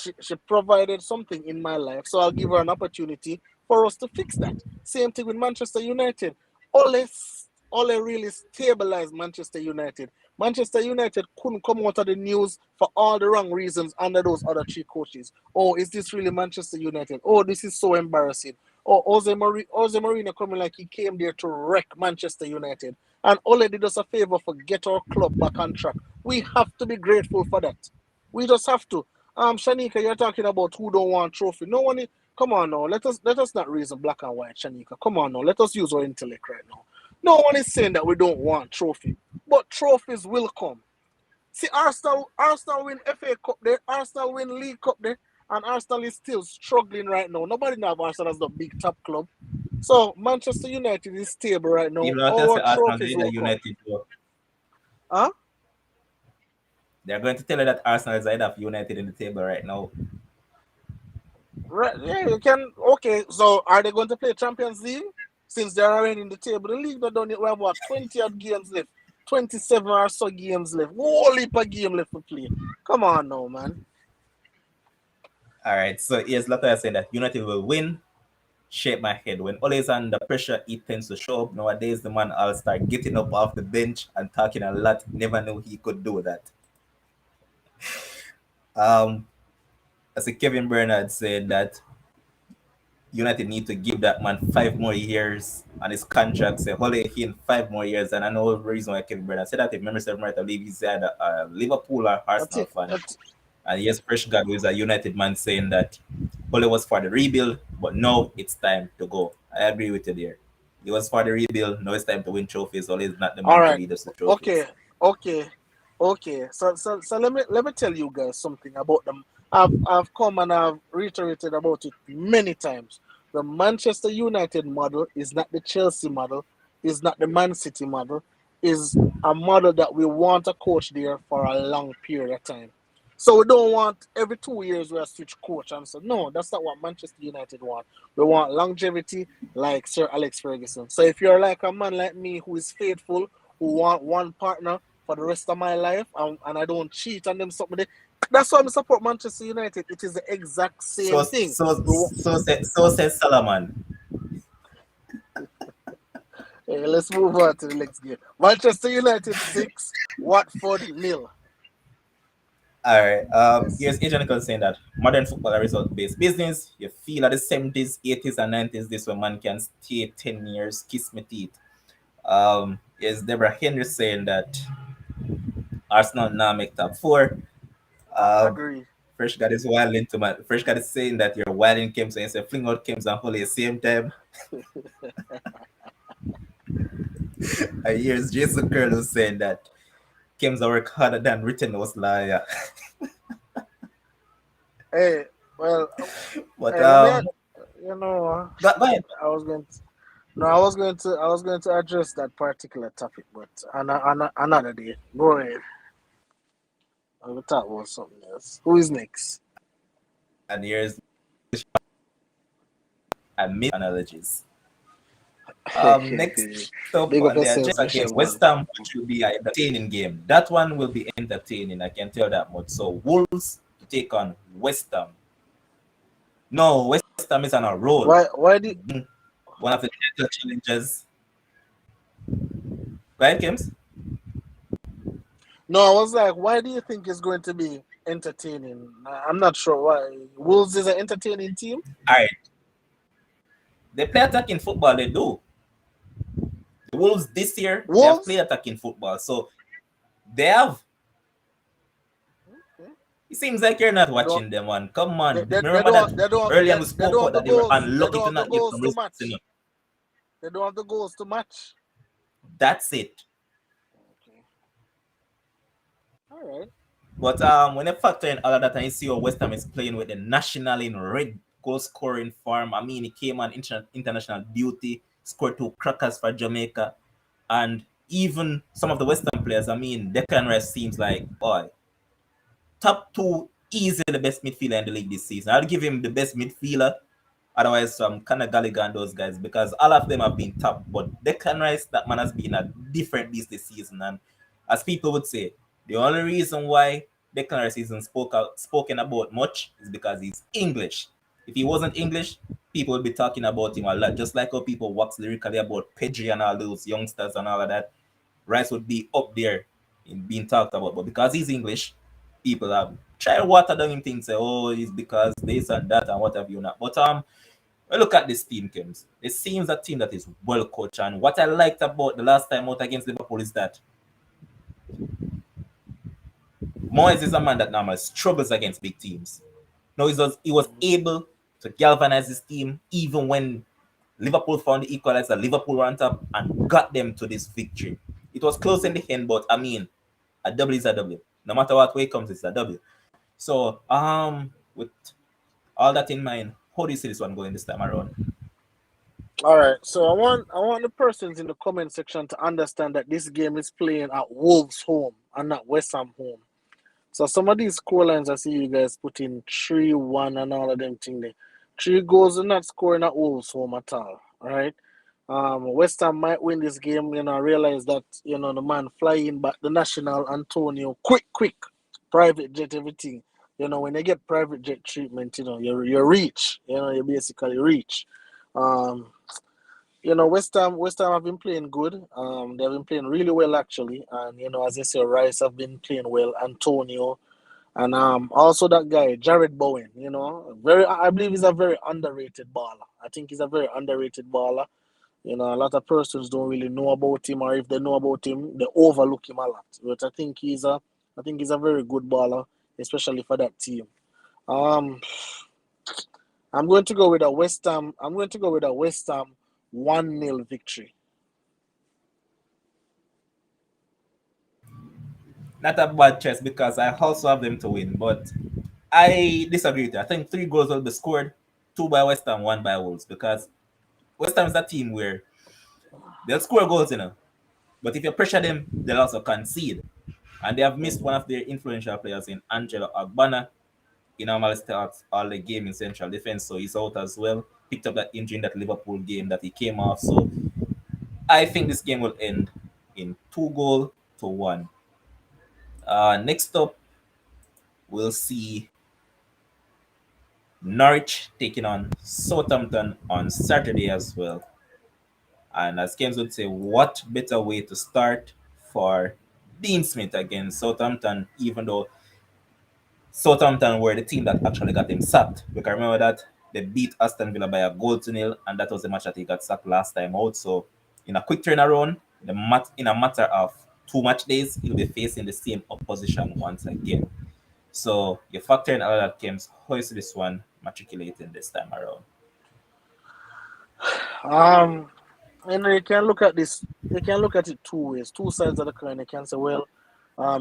provided something in my life, so I'll give her an opportunity for us to fix that. Same thing with Manchester United. Ole, Ole really stabilized Manchester United. Manchester United couldn't come out of the news for all the wrong reasons under those other three coaches. Oh, is this really Manchester United? Oh, this is so embarrassing. Oh, Jose Mourinho coming like he came there to wreck Manchester United. And Ole did us a favor for get our club back on track. We have to be grateful for that. We just have to. Shanika, you're talking about who don't want trophy. No one. Come on now. Let us not reason black and white, Shanika. Come on now. Let us use our intellect right now. No one is saying that we don't want trophy, but trophies will come. See, Arsenal win FA Cup there. Arsenal win League Cup there, and Arsenal is still struggling right now. Nobody knows Arsenal as the big top club. So Manchester United is stable right now. People are going to Our say Arsenal trophies is a will come. United too. Huh? They're going to tell you that Arsenal is ahead of United in the table right now. Right, yeah, you can. Okay, so are they going to play Champions League since they're already in the table? The league not done it. We have what 20 odd games left, 27 or so games left. Whole heap of game left to play. Come on now, man. All right, so here's Latoya saying that United will win. Shake my head. When always under pressure, it tends to show up. Nowadays, the man all start getting up off the bench and talking a lot. Never knew he could do that. Um, as a Kevin Bernard said that United need to give that man 5 more years on his contract. Say, hold it in 5 more years. And I know the reason why Kevin Bernard said that. If memory serves me right, I believe he's either a Liverpool or I Arsenal think, fan. And yes, Fresh God was a United man saying that Ole was for the rebuild, but now it's time to go. I agree with you there. He was for the rebuild. Now it's time to win trophies. Ole is not the all man to right. lead us to Okay. trophies. Okay. Okay. So let me tell you guys something about them. I've come and I've reiterated about it many times. The Manchester United model is not the Chelsea model, is not the Man City model, is a model that we want a coach there for a long period of time. So we don't want every 2 years we switch coach and so no, that's not what Manchester United want. We want longevity like Sir Alex Ferguson. So if you're like a man like me who is faithful, who want one partner for the rest of my life and I don't cheat on them something. That's why I support Manchester United. It is the exact So same thing. so so says Salaman. Let's move on to the next game. Manchester United 6, Watford 0. All right. Yes. Here's Asian Nicole saying that modern football are result-based business. You feel at the 70s, 80s, and 90s, this one man can stay 10 years, kiss me teeth. Is Deborah Henry saying that Arsenal now make top four. Um, Agree. Fresh God is wilding to my Fresh God is saying that you're wilding Kems and you say fling out Kems and Holly at the same time. And here's Jason Curl saying that Kems are work harder than written was liar. Hey, well, But hey, let me, you know, go ahead. I was going to, no, I was going to address that particular topic, but another day. Go ahead. I will talk about something else. Who is next? And here's and mid analogies. Next up Big up on the yourself, agenda against Michelle, West man. Ham, which will be an entertaining game. That one will be entertaining, I can tell that much. So Wolves to take on West Ham. No, West Ham is on a roll. Why do One of the title challenges. Right, Kims? No, I was like, why do you think it's going to be entertaining? I'm not sure why. Wolves is an entertaining team. All right. They play attacking football, they do. The Wolves this year, they have Wolves? played attacking football. So they have. Okay. It seems like you're not They don't watching them, man. Come on. they Remember don't that they don't earlier we they spoke don't out have the that they were goals. They unlucky don't to have the not give goals some to results. match. They don't have the goals to match. That's it. Okay. All right. But when you factor in all of that and you see how West Ham is playing with the national in red goal scoring form, I mean, he came on international duty, scored 2 crackers for Jamaica, and even some of the West Ham players, I mean, Declan Rice seems like, boy, top 2, easily the best midfielder in the league this season. I'd give him the best midfielder. Otherwise, kind of Gallagher and those guys, because all of them have been top. But Declan Rice, that man has been a different beast this season. And as people would say, the only reason why Declan Rice isn't spoken about much is because he's English. If he wasn't English, people would be talking about him a lot. Just like how people wax lyrically about Pedri and all those youngsters and all of that, Rice would be up there in being talked about. But because he's English, people have tried to water down him things, say, oh, it's because this and that and what have you not. But well, look at this team, Kims. It seems a team that is well coached. And what I liked about the last time out against Liverpool is that Moyes is a man that normally struggles against big teams. No, he was able to galvanize his team even when Liverpool found the equalizer. Liverpool ran up and got them to this victory. It was close in the end, but I mean, a W is a W. No matter what way it comes, it's a W. So, with all that in mind, how do you see this one going this time around? All right. So I want the persons in the comment section to understand that this game is playing at Wolves home and not West Ham home. So some of these scorelines I see you guys put in 3-1 and all of them thing there. 3 goals are not scoring at Wolves home at all. All right. West Ham might win this game, I realize that, the man flying back the national Antonio, quick, private jet, everything. When they get private jet treatment, you reach, you basically reach. Um, West Ham have been playing good. They've been playing really well actually, and as I say, Rice have been playing well. Antonio, and also that guy Jared Bowen. I believe he's a very underrated baller. I think he's a very underrated baller. A lot of persons don't really know about him, or if they know about him, they overlook him a lot. But I think he's a very good baller, especially for that team. Um, I'm going to go with a West Ham. I'm going to go with a West Ham 1-0 victory. Not a bad choice because I also have them to win, but I disagree with you. I think 3 goals will be scored, 2 by West Ham, 1 by Wolves, because West Ham is a team where they'll score goals, but if you pressure them, they'll also concede. And they have missed one of their influential players in Angelo Agbana. He normally starts all the game in central defense, so he's out as well. Picked up that injury in that Liverpool game that he came off. So I think this game will end in 2-1. Next up, we'll see Norwich taking on Southampton on Saturday as well. And as James would say, what better way to start for Dean Smith against Southampton, even though Southampton were the team that actually got him sacked. We can remember that they beat Aston Villa by a goal to nil, and that was the match that he got sacked last time out. So, in a quick turnaround, in a matter of 2 match days, he'll be facing the same opposition once again. So, you factor in all that games. How is this one matriculating this time around? Um, you can look at this. You can look at it 2 ways, 2 sides of the coin. You can say, well,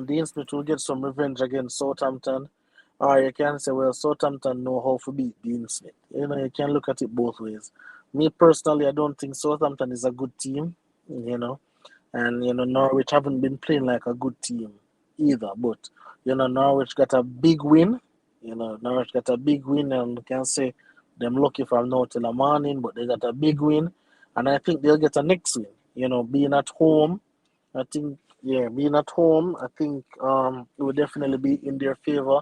Dean Smith will get some revenge against Southampton, or you can say, well, Southampton know how to beat Dean Smith. You can look at it both ways. Me personally, I don't think Southampton is a good team. And Norwich haven't been playing like a good team either. But Norwich got a big win. Norwich got a big win, and you can say them lucky from now till the morning, but they got a big win, and I think they'll get a next win. Being at home, I think being at home, I think it will definitely be in their favor.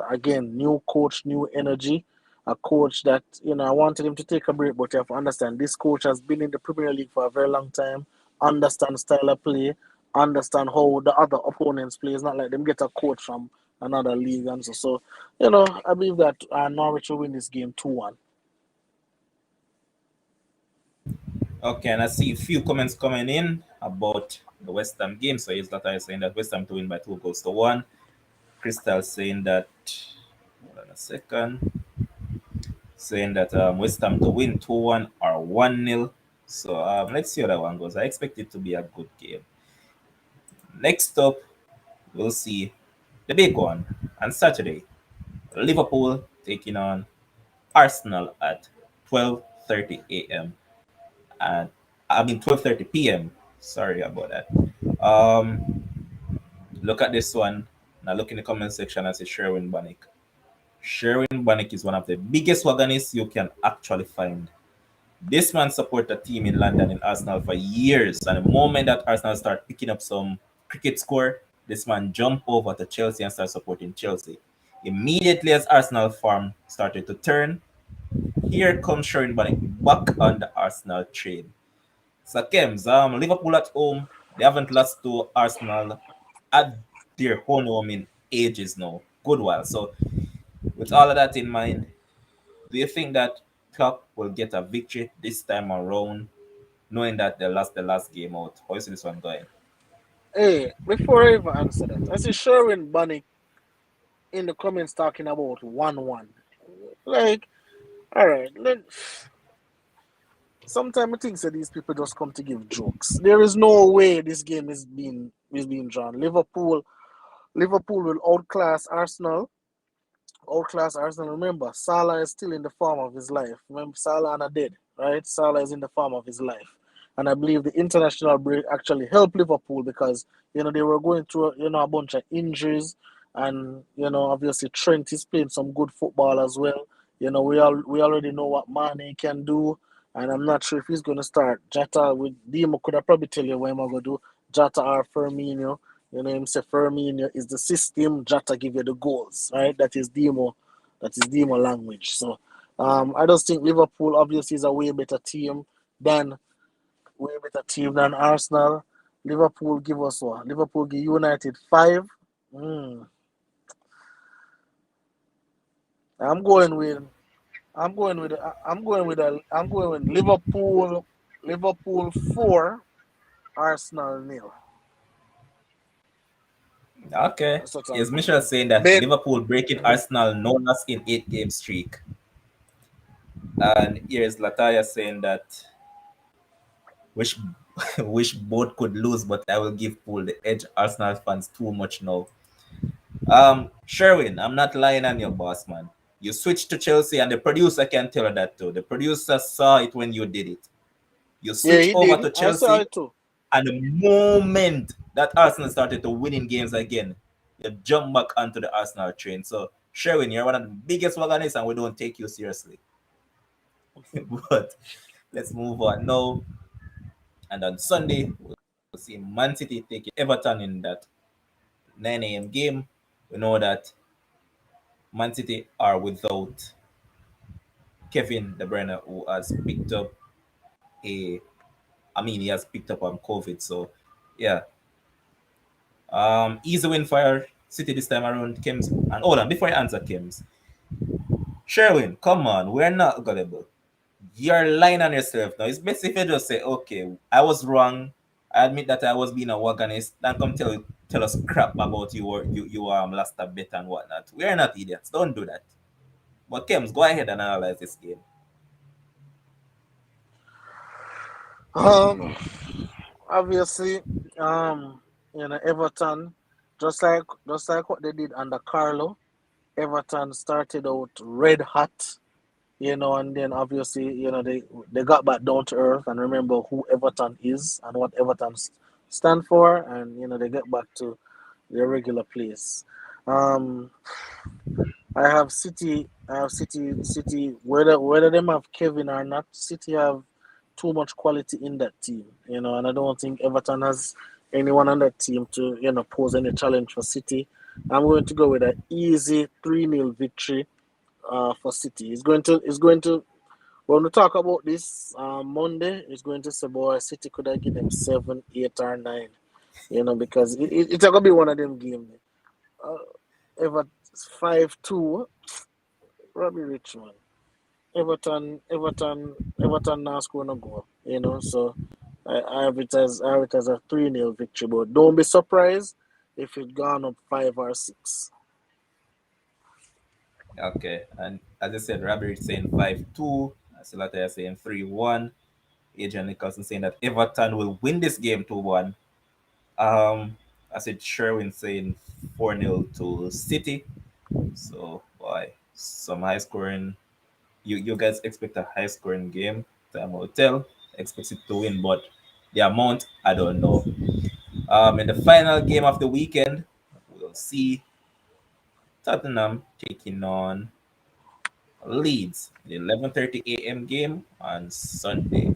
Again, new coach, new energy. A coach that I wanted him to take a break, but you have to understand this coach has been in the Premier League for a very long time, understand style of play, understand how the other opponents play. It's not like them get a coach from another league and so. So, I believe that Norwich will win this game 2-1. Okay, and I see a few comments coming in about the West Ham game. So is that I saying that West Ham to win by 2 goals to 1. Crystal saying that, hold on a second, saying that West Ham to win 2-1 or 1-0. So let's see how that one goes. I expect it to be a good game. Next up, we'll see the big one on Saturday. Liverpool taking on Arsenal at 12:30 a.m. and 12:30 p.m. Sorry about that. Um, Look at this one. Now look in the comment section and say Sherwin Bannick. Sherwin Bannick is one of the biggest wagonists you can actually find. This man supported a team in London in Arsenal for years, and the moment that Arsenal start picking up some cricket score, this man jump over to Chelsea and start supporting Chelsea. Immediately as Arsenal form started to turn, here comes Sherwin Bannick back on the Arsenal train. So Kems, Liverpool at home, they haven't lost to Arsenal at their home in ages now, good while. So with all of that in mind, do you think that Klopp will get a victory this time around, knowing that they lost the last game out? How is this one going? Hey, before I even answer that, I see Sherwin Bunny in the comments talking about 1-1. Like, all right, sometimes I think that these people just come to give jokes. There is no way this game is being drawn. Liverpool will outclass Arsenal. Outclass Arsenal. Remember, Salah is still in the form of his life. Remember, Salah and dead, right? Salah is in the form of his life. And I believe the international break actually helped Liverpool because, they were going through, a bunch of injuries. And, obviously Trent is playing some good football as well. We already know what Mane can do. And I'm not sure if he's going to start. Jota with Dimo could have probably tell you what I'm going to do. Jota or Firmino. Him say Firmino is the system, Jota give you the goals, right? That is Demo language. So I just think Liverpool obviously is a than way better team than Arsenal. Liverpool give us what? Liverpool give United 5. Mm. I'm going with Liverpool 4, Arsenal nil. Okay. That's what I'm Is going Michelle with. saying that Ben, Liverpool breaking Arsenal no loss in 8 game streak? And here's Lataya saying that wish wish both could lose, but I will give Pool the edge. Arsenal fans too much now. Sherwin, I'm not lying on your boss, man. You switched to Chelsea, and the producer can tell you that too. The producer saw it when you did it. You yeah, switched he over did. to I saw Chelsea, it too. and the moment that Arsenal started to winning games again, you jump back onto the Arsenal train. So, Sherwin, you're one of the biggest wagonists, and we don't take you seriously. But let's move on now. And on Sunday, we'll see Man City taking Everton in that 9 a.m. game. We know that Man City are without Kevin De Bruyne, who has picked up a, he has picked up on COVID. So, yeah, easy win for City this time around, Kims. And hold on, before I answer Kims, Sherwin, come on, we're not gullible. You're lying on yourself now. It's best if you just say, okay, I was wrong. I admit that I was being a wagonist. Then come tell us crap about you lost a bet and whatnot. We're not idiots. Don't do that. But Kems, go ahead and analyze this game. Um, Obviously, Everton, just like what they did under Carlo. Everton started out red hot, and then obviously, they got back down to earth and remember who Everton is and what Everton stand for, and they get back to their regular place. Um, I have City. Whether them have Kevin or not, City have too much quality in that team, and I don't think Everton has anyone on that team to pose any challenge for City. I'm going to go with an easy 3-0 victory for City. It's going to when we talk about this Monday, it's going to say, boy, City could have given them 7, 8, or 9, because it's going to be one of them games. Uh, Everton 5-2, Robbie Richmond. Everton now score no goal. So I have it as a 3-0 victory, but don't be surprised if it gone up 5 or 6. Okay, and as I said, Robert saying 5-2. Salata saying 3-1. Adrian Nicholson saying that Everton will win this game 2-1. I said Sherwin saying 4-0 to City. So, boy, some high scoring. You guys expect a high scoring game. Time will tell. Expect it to win, but the amount, I don't know. In the final game of the weekend, we'll see Tottenham taking on Leeds, the 11:30 a.m. game on Sunday.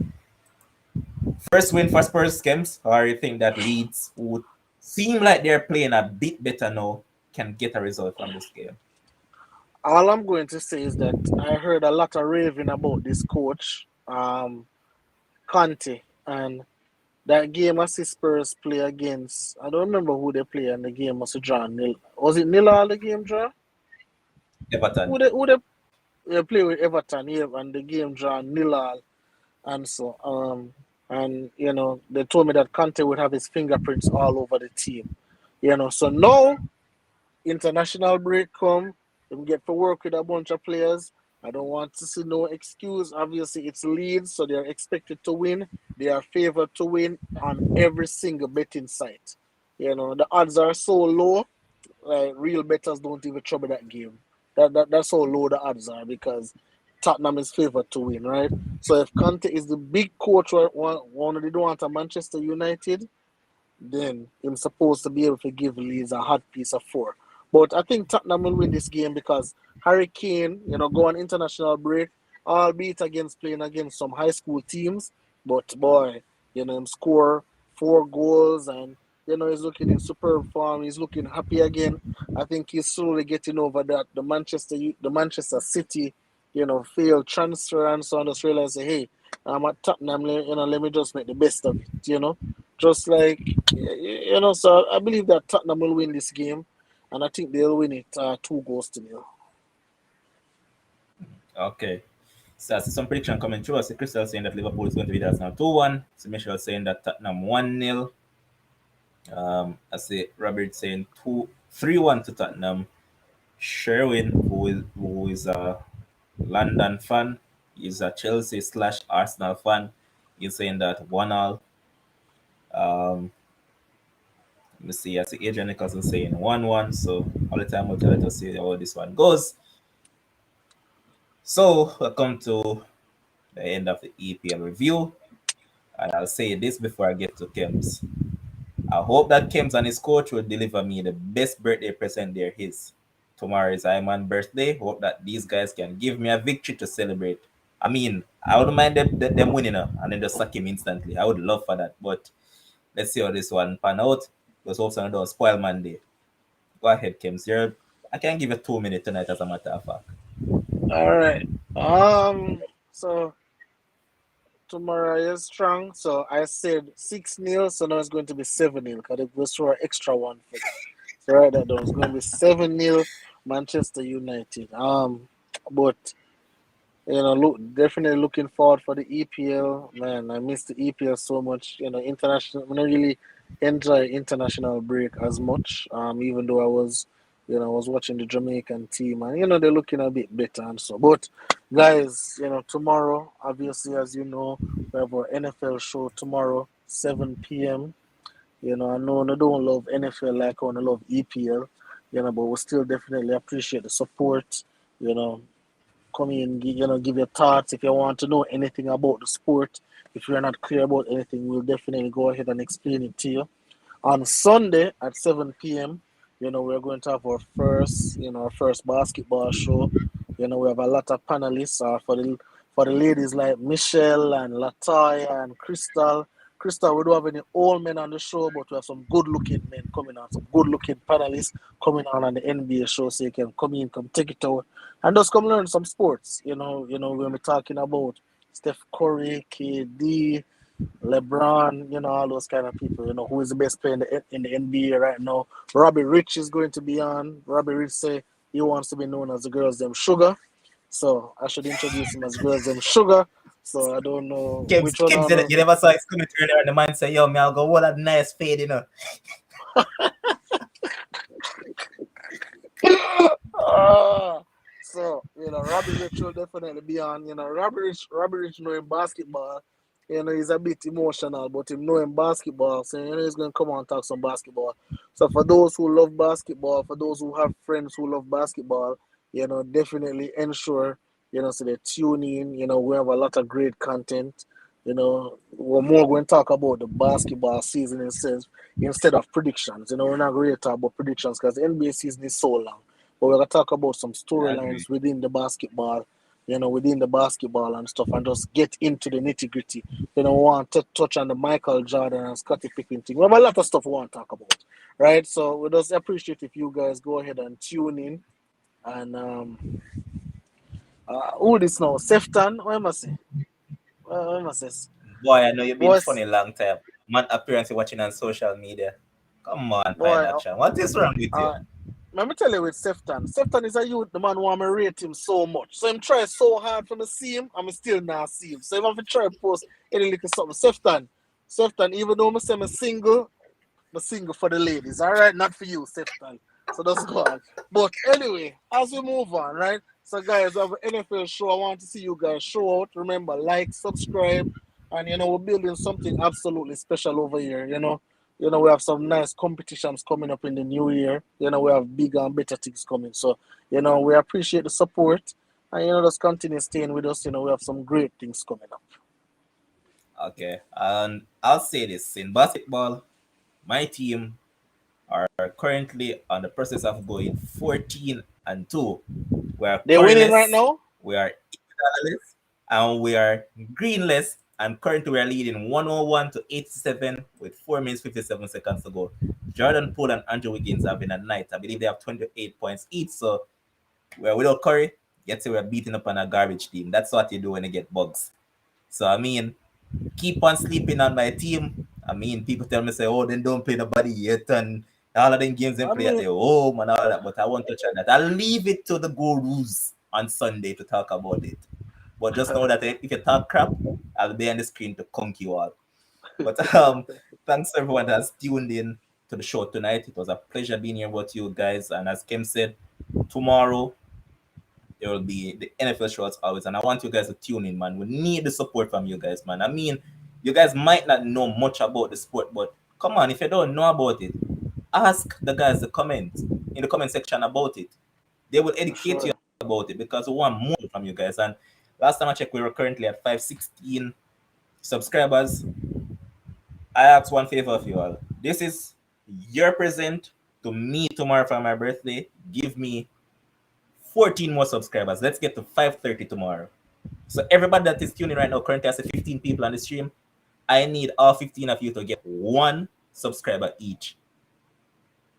First win for Spurs, Kems, or you think that Leeds, who seem like they're playing a bit better now, can get a result from this game? All I'm going to say is that I heard a lot of raving about this coach, Conte, and that game as the Spurs play against. I don't remember who they play, and the game was a draw nil. Was it nil all the game draw? Everton. Who they play with Everton here, and the game draw nil all, and so and they told me that Conte would have his fingerprints all over the team. So now international break come, them get to work with a bunch of players. I don't want to see no excuse. Obviously, it's Leeds, so they're expected to win. They are favored to win on every single betting site. The odds are so low, like real bettors don't even trouble that game. That's how low the odds are because Tottenham is favored to win, right? So if Conte is the big coach, one of the don't want a Manchester United, then I'm supposed to be able to give Leeds a hot piece of four. But I think Tottenham will win this game because Harry Kane, go on international break, albeit against playing against some high school teams. But boy, him score 4 goals and he's looking in superb form. He's looking happy again. I think he's slowly getting over that the Manchester City, failed transfer and so on. Just realize, hey, I'm at Tottenham. Let me just make the best of it. Just like so I believe that Tottenham will win this game, and I think they'll win it 2 goals to nil. Okay. So I see some prediction coming through. I see Crystal saying that Liverpool is going to be that's now 2-1. See Michelle saying that Tottenham 1-0. I see Robert saying 3-1 to Tottenham. Sherwin, who is a London fan, is a Chelsea slash Arsenal fan. He's saying that 1-all. Let me see. I see Adrian Nicholson saying 1-1. So all the time we'll try to see how this one goes. So we'll come to the end of the EPL review. And I'll say this before I get to Kems. I hope that Kems and his coach will deliver me the best birthday present there is. Tomorrow is Iman's birthday. Hope that these guys can give me a victory to celebrate. I mean, I wouldn't mind them winning and then just sack him instantly. I would love for that. But let's see how this one pan out. Because hopefully I don't spoil Monday. Go ahead, Kems. I can give you 2 minutes tonight as a matter of fact. All right. So tomorrow is strong. So I said 6-0. So now it's going to be 7-0 because they go through an extra one for that. So write that down. It's going to be 7-0 Manchester United. But definitely looking forward for the EPL. Man, I miss the EPL so much. International. I don't really enjoy international break as much. Even though I was watching the Jamaican team, and they're looking a bit better and so. But guys, tomorrow, obviously, as you know, we have our NFL show tomorrow, 7 p.m. I know I don't love NFL like I love EPL. But we still definitely appreciate the support. You know, come in, give your thoughts if you want to know anything about the sport. If you're not clear about anything, we'll definitely go ahead and explain it to you. On Sunday at 7 p.m., we're going to have our first basketball show. We have a lot of panelists for the ladies like Michelle and Latoya and Crystal. Crystal, we don't have any old men on the show, but we have some good-looking men coming on, some good-looking panelists coming on the NBA show, so you can come in, come take it out, and just come learn some sports. When we're talking about Steph Curry, KD, LeBron, all those kind of people, who is the best player in the NBA right now. Robbie Rich is going to be on. Robbie Rich say he wants to be known as the girls them sugar. So I should introduce him as Girls Them Sugar. So I don't know Kims, which one Kims, on you never saw his coming earlier, and the man say, "Yo, me, I'll go. What a nice fade, you know." So, Robbie Rich will definitely be on. Robbie Rich knowing basketball. He's a bit emotional, but him knowing basketball, so he's gonna come on and talk some basketball. So for those who love basketball, for those who have friends who love basketball, definitely ensure, so they tune in. We have a lot of great content. We're more going to talk about the basketball season instead of predictions. We're not going to talk about predictions because the NBA season is so long. But we're going to talk about some I agree. storylines within the basketball, within the basketball and stuff, and just get into the nitty gritty. We want to touch on the Michael Jordan and Scottie Pippen thing. We have a lot of stuff we want to talk about, right? So we just appreciate if you guys go ahead and tune in. And who this now? Sefton? What am I say? What am I say? Boy, I know you've been Boys, funny long time. Man, appearance watching on social media. Come on, boy, Pine Action. What is wrong with you? uh, let me tell you with Sefton. Sefton is a youth, the man want me rate him so much. So him try so hard for me see him, and me still not see him. So if I try to post any little something, Sefton, even though me say me single for the ladies. All right, not for you, Sefton. So that's go on. But anyway, as we move on, right? So guys, we have an NFL show. I want to see you guys show out. Remember, like, subscribe, and we're building something absolutely special over here. We have some nice competitions coming up in the new year. We have bigger and better things coming. So, we appreciate the support. And just continue staying with us. We have some great things coming up. Okay, and I'll say this: in basketball, my team are currently on the process of going 14-2. We are They're winning right curryless, now. we are colorless, and we are greenless. And currently, we are leading 101 to 87 with 4 minutes 57 seconds to go. Jordan Poole and Andrew Wiggins have been a night. I believe they have 28 points each. So we're without Curry. Yet we're beating up on a garbage team. That's what you do when you get bugs. So I mean, keep on sleeping on my team. I mean, people tell me say, "Oh, then don't play nobody yet," and all of them games they I play at mean, their home and all that. But I won't touch on that. I'll leave it to the gurus on Sunday to talk about it. But just know that if you talk crap, I'll be on the screen to conk you all. But thanks everyone that has tuned in to the show tonight. It was a pleasure being here with you guys. And as Kim said, tomorrow there will be the NFL show as always. And I want you guys to tune in, man. We need the support from you guys, man. I mean, you guys might not know much about the sport, but come on, if you don't know about it, ask the guys to comment in the comment section about it. They will for educate you sure. about it because we want more from you guys. And last time I checked, we were currently at 516 subscribers. I ask one favor of you all. This is your present to me tomorrow for my birthday. Give me 14 more subscribers. Let's get to 530 tomorrow. So everybody that is tuning right now, currently I say 15 people on the stream. I need all 15 of you to get one subscriber each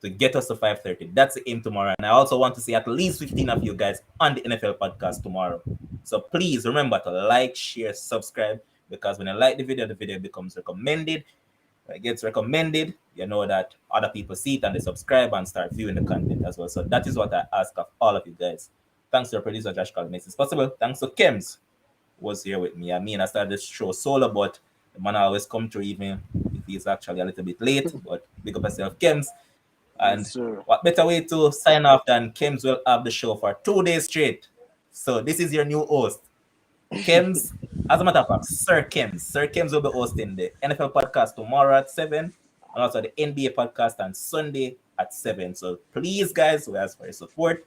to get us to 530. That's the aim tomorrow. And I also want to see at least 15 of you guys on the NFL podcast tomorrow. So please remember to like, share, subscribe, because when you like the video becomes recommended. When it gets recommended, you know that other people see it and they subscribe and start viewing the content as well. So that is what I ask of all of you guys. Thanks to our producer Josh Call makes this possible. Thanks to Kems was here with me. I mean, I started this show solo, but the man always come through even if he's actually a little bit late. But big up yourself, Kems. Yes, And sir. what better way to sign off than Kems will have the show for 2 days straight. So this is your new host, Kems. As a matter of fact, Sir Kems. Sir Kems will be hosting the NFL podcast tomorrow at 7 and also the NBA podcast on Sunday at 7. So please, guys, we ask for your support.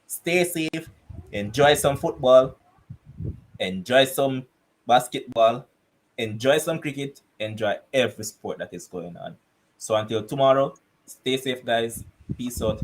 Stay safe. Enjoy some football. Enjoy some basketball. Enjoy some cricket. Enjoy every sport that is going on. So until tomorrow, stay safe, guys. Peace out.